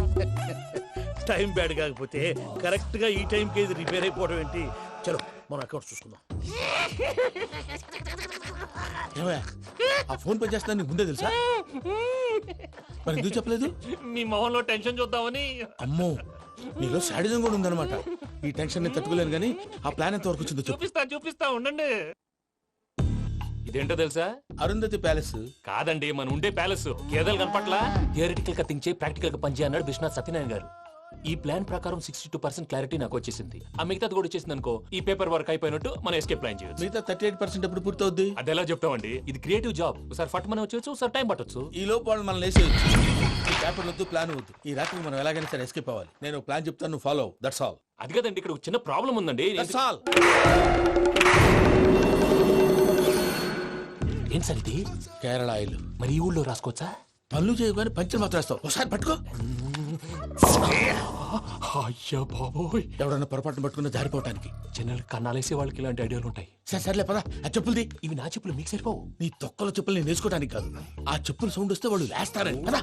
టైం బ్యాడ్ కాకపోతే కరెక్ట్ గా ఈ టైం కి ఇది రిపేర్ అయిపోవడం ఏంటి? చలో మన అకౌంట్ చూసుకుందాం. ఏమయ్య, ఆ ఫోన్ పనిచేస్తున్నా నీకు ముందే తెలుసా? మరి ఎందుకు చెప్పలేదు? మీ మొహంలో టెన్షన్ చూద్దామని. అమ్మో, నీలో శాడిజం కూడా ఉందన్నమాట. ఈ టెన్షన్ నేను తట్టుకోలేను కానీ ఆ ప్లాన్ ఎంత వరకు వచ్చిందో చెప్పు. చూపిస్తా ఉండండి. ఇదేంటో తెలుసా? అరుంధతి ప్యాలెస్ కాదండి, మన ఉండే ప్యాలెస్. గేదెలు కనపట్లా? థియరిటికల్ గా థింక్ చేయి, ప్రాక్టికల్ గా పనిచేయి అన్నాడు విశ్వనాథ్ సత్యనారాయణ గారు. ఈ ప్లాన్ ప్రకారం 62% క్లారిటీ నాకు వచ్చేసింది. ఆ మిగతాది కూడా వచ్చేసింది అనుకో, ఈ పేపర్ వర్క్ అయిపోయినట్టు మనం ఎస్కేప్ ప్లాన్ చేయొచ్చు. మిగతా 38% ఎప్పుడు పూర్తవుద్ది? అది ఎలా చెప్తామండి? ఇది క్రియేటివ్ జాబ్. ఒకసారి ఫట్ మనం వచ్చేచ్చు, ఒకసారి టైం పట్టొచ్చు. ఈ లోపు వాళ్ళు మనం లేసేయచ్చు. ఈ పేపర్ వద్దు, ప్లాన్ వద్దు. ఈ రాత్రికి మనం ఎలాగైనా సరే ఎస్కేప్ అవ్వాలి. నేను ప్లాన్ చెప్తాను, నువ్వు ఫాలో. That's all. అది కదండి, ఇక్కడ ఒక చిన్న ప్రాబ్లం ఉందండి. That's all. ఏం సార్ ఇది? కేరళ ఆయిల్. మరి ఈ ఊళ్ళో రాసుకోవచ్చా? పనులు చేయగానే పంచర్ మాత్రం వేస్తావు. ఒకసారి పట్టుకో. అయ్యా బాబోయ్, ఎవడన్నా పొరపాటున పట్టుకున్న జారిపోవటానికి. జనరల్ కన్నాలేసే వాళ్ళకి ఇలాంటి ఐడియాలు ఉంటాయి. సర్లే పదా, ఆ చెప్పులది. ఇవి నా చెప్పులు, మీకు సరిపోవు. నీ తొక్కల చెప్పులు నేను వేసుకోవడానికి కాదు, ఆ చెప్పులు సౌండ్ వస్తే వాళ్ళు వేస్తారని. పదా.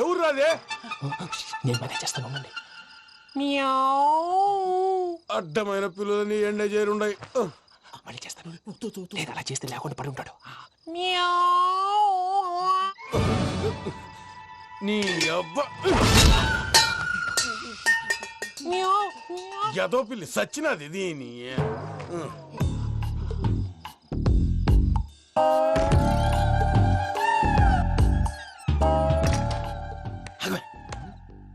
ఎవరు రాదే? నేను మేనేజ్ చేస్తాను, ఉండండి. అడ్డమైన పిల్లలని ఎండ చేరుండయి. మళ్ళీ చేస్తాను. లేదు, అలా చేస్తే లేకుండా పడి ఉంటాడు. నీ అబ్బ ఎదో పిల్లి సచ్చినది దీని.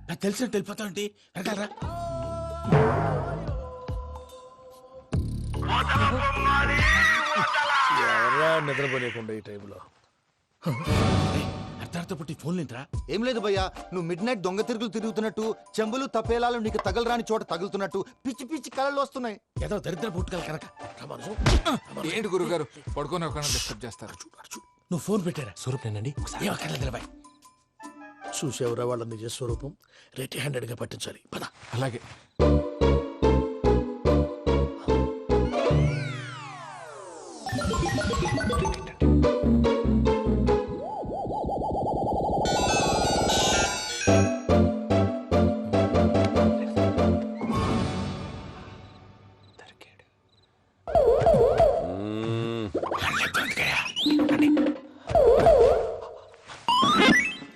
నాకు తెలిసినట్టు వెళ్ళిపోతా ఉంటే వెనకాలరా. ఎవరా నిద్రపోలేకుండా ఈ టైంలో? అర్ధార్థ పుట్టి ఫోన్ లేంట్రా. ఏం లేదు భయ్యా, నువ్వు మిడ్ నైట్ దొంగ తిరుగులు తిరుగుతున్నట్టు, చెంబులు తపేలాలు నీకు తగలరాని చోట తగులుతున్నట్టు పిచ్చి పిచ్చి కళలు వస్తున్నాయి. ఏదో దరిద్ర పుట్టుకల కనుక. ఏంటి గురుగారు పడుకొని ఒక డిస్టర్బ్ చేస్తారు? నువ్వు ఫోన్ పెట్టారా? స్వరూపేనండి. చూసేవరా వాళ్ళ నిజ స్వరూపం? రెట్టి హ్యాండెడ్ గా పట్టించాలి. పద. అలాగే.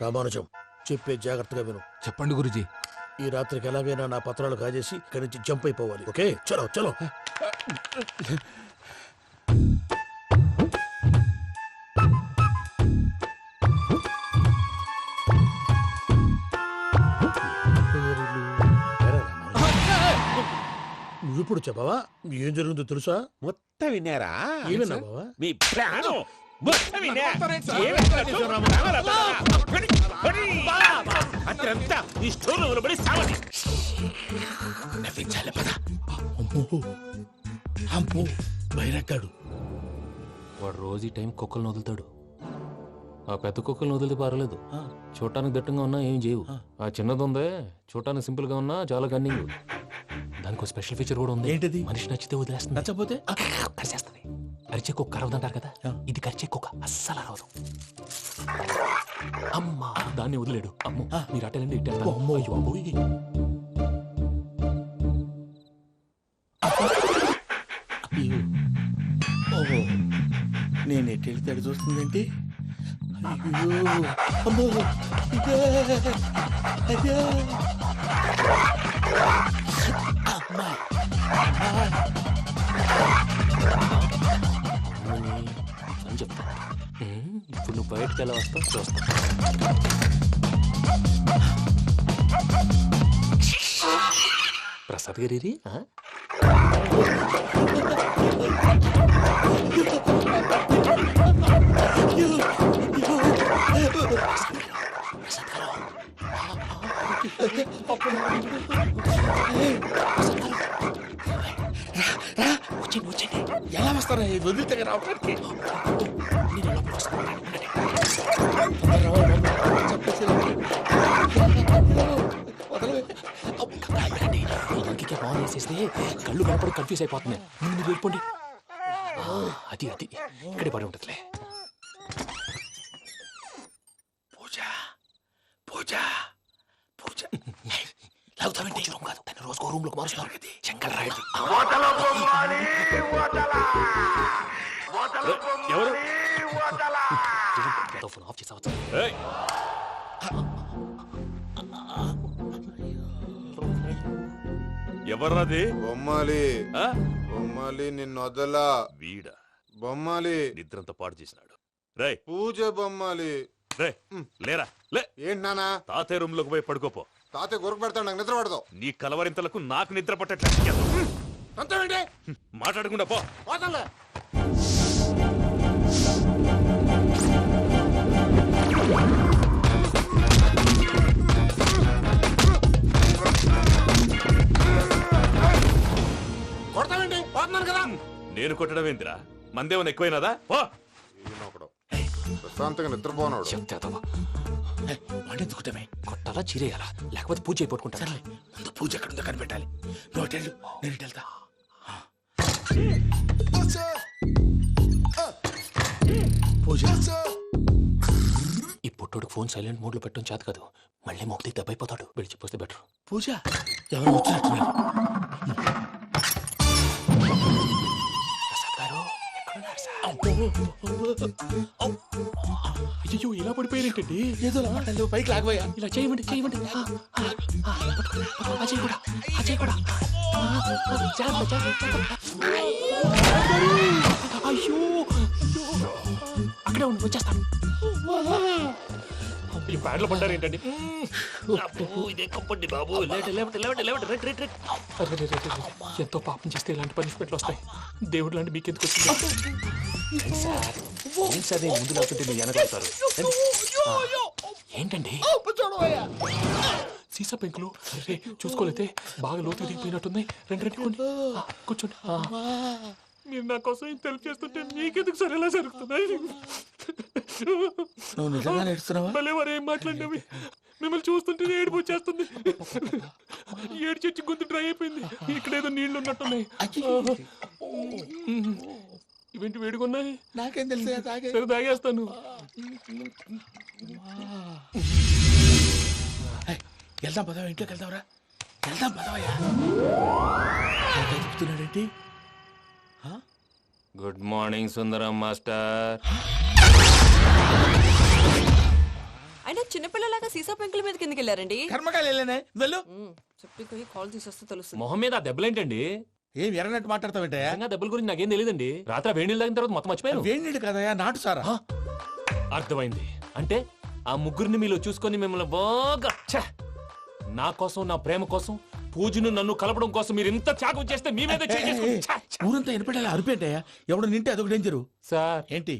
రామానుజం, చెప్పే జాగ్రత్తగా విను. చెప్పండి గురుజీ. ఈ రాత్రికి ఎలాగైనా నా పత్రాలు కాజేసి ఇక్కడి నుంచి జంప్ అయిపోవాలి. ఓకే, చలో చలో. నువ్వు ఇప్పుడు చెప్పవా? ఏం జరుగుతుందో తెలుసా? మొత్తం విన్నారా? ఏమన్నా బావా? మీ ప్లాన్ మొత్తం విన్నా. అత్రంతా ఈ స్టోర్ పడి సావని. నవ్వించాలి. పద. అమ్మో అమ్మో, బైరక్కాడు. వాడు రోజు ఈ టైం కుక్కలను వదులుతాడు. ఆ పెద్ద కుక్కలను వదిలితే పర్వాలేదు, చూడటానికి దట్టంగా ఉన్నా ఏం చేయవు. ఆ చిన్నది ఉందే, చూడటానికి సింపుల్ గా ఉన్నా చాలా కన్నింగ్. దానికి స్పెషల్ ఫీచర్ కూడా ఉంది. ఏంటిది? మనిషి నచ్చితే వదిలేస్తుంది, నచ్చపోతే కరిచేస్తుంది. అరిచే కుక్క అరవదంటారు కదా, ఇది కరిచే కుక్క అస్సలు అరవదు. అమ్మా, దాన్ని వదిలేడు. అమ్మో, మీరు అటెండి ఇట్టే. అమ్మో, అయ్యో. ఓహో, నేను ఎటు వెళ్తే అటు చూస్తుందేంటి? అయ్యో, అమ్మో, ఇదే అదే. అమ్మా, అని చెప్తా. ఇప్పుడు నువ్వు బయటకు ఎలా వస్తావు చూస్తా. ప్రసాద్ గారి వచ్చండి. ఎలా వస్తారా వదిలితే రావడానికి? ఇంకే బాగా వేసేస్తే కళ్ళు కనపడి కన్ఫ్యూజ్ అయిపోతున్నాయి. ముందు మీరు వెళ్ళిపోండి. అది అది ఇక్కడే పడి ఉంటుందిలే. పూజ పూజ పూజ లాగుతామంటే రూమ్ కాదు, తన రోజుకో రూమ్ లోకి మారుస్తున్నారు కదా. శంకర్ రాయుడు ఎవరు ఫోన్ ఆఫ్ చేసావచ్చు. ఎవర్రాది? బొమ్మాలి బొమ్మాలి నిన్ను వదలా. వీడ బొమ్మాలి నిద్రంతా పాడు చేసినాడు. రే పూజ బొమ్మాలి. రే లేరా లే. ఏంటి నానా? తాతయ్య రూమ్ లోకి పోయి పడుకోపో. తాతయ్య గొరకు పెడతాడు, నాకు నిద్ర పడతావు. నీ కలవరింతలకు నాకు నిద్ర పట్టట్లేదు. మాట్లాడకుండా పో. కొడతావేంటి? పోతున్నాను కదా. నేను కొట్టడం ఏంటిరా? మందేమన్నా ఎక్కువైనదా? పో. ప్రశాంతంగా నిద్రపోనాడు. ఎందుకుంటామే కొట్టాలా చీరేయాలా లేకపోతే పూజ అయిపోట్టుకుంటా. ముందు పూజ ఎక్కడ ఉందో కనిపెట్టాలి. నువ్వు వెళ్ళు, నేను వెళ్తా. పూజ ఈ పుట్టోడు ఫోన్ సైలెంట్ మోడ్ లో పెట్టడం చేత కాదు. మళ్ళీ మొక్కి దెబ్బైపోతాడు. విడిచిపోతే బెటర్. పూజ ఎవరు వచ్చినట్టున్నారు? అయ్యో ఇలా పడిపోయారేంటండి? ఏదో పైకి లాగబోయా. ఇలా చేయమండి చేయమండి. అజయ్ కూడా అజయ్ కూడా అయ్యో అక్కడే ఉండి వచ్చేస్తాను. ఈ బ్యాడ్లో పడ్డారు ఏంటండి? ఇదే కప్పండి బాబు. ఎంతో పాపం చేస్తే ఇలాంటి పనిష్మెంట్లు వస్తాయి. దేవుడు లాంటి మీకెందుకు వచ్చింది? అదే ముందు లేకుంటే మీరు వెనకాడతారు. ఏంటండి సీసా పెంకులు చూసుకోలేతే బాగా లోతు దిగిపోయినట్టున్నాయి. రెండు కూర్చోండి. మీరు నా కోసం ఇంత హెల్ప్ చేస్తుంటే మీకెందుకు సరే ఎలా జరుగుతున్నాయి? నువ్వు నిజంగా నేర్చుకున్నావా? మళ్ళీ వారు ఏం మాట్లాడినవి మిమ్మల్ని చూస్తుంటే ఏడుపు వచ్చేస్తుంది. ఏడు చెట్టు గొంతు డ్రై అయిపోయింది. ఇక్కడేదో నీళ్లు ఉన్నట్టున్నాయి. ఇవేంటి వేడుకున్నాయి? నాకేం తెలుసు. సరే తాగేస్తాను. వెళ్దాం పదవా, ఇంట్లోకి వెళ్దాంరా. వెళ్దాం పదవయ్యా. చెప్తున్నాడేంటి? Good morning Sundaram master. అయినా చిన్నపిల్లలాగా సీసా పెంకుల మీద కిందకి వెళ్ళారండి. కర్మకాయలు వెళ్ళానే. వెళ్ళు. చెప్పి కాల్ తీసేస్తే తెలుస్తుంది. మొహం మీద ఆ దెబ్బలేంటండి? ఏం ఎర్రనట్టు మాట్లాడతావేంటయ్యా? దెబ్బల గురించి నాకేం తెలియదండి. రాత్రి వేణీళ్ళు తాగిన తర్వాత మొత్తం మర్చిపోయాను. వేణీళ్ళు కదయా, నాటు సారా. అర్థమైంది. అంటే ఆ ముగ్గురిని మీలో చూసుకొని మిమ్మల్ని బాగా నా కోసం నా ప్రేమ కోసం పూజను నన్ను కలపడం కోసం మీరు ఇంత త్యాగం చేస్తే మీ మీద ఊరంతా వినపడేలా అరిపేంటయ్యా. ఎవడు నింటే అదొక డేంజరు. సార్ ఏంటి?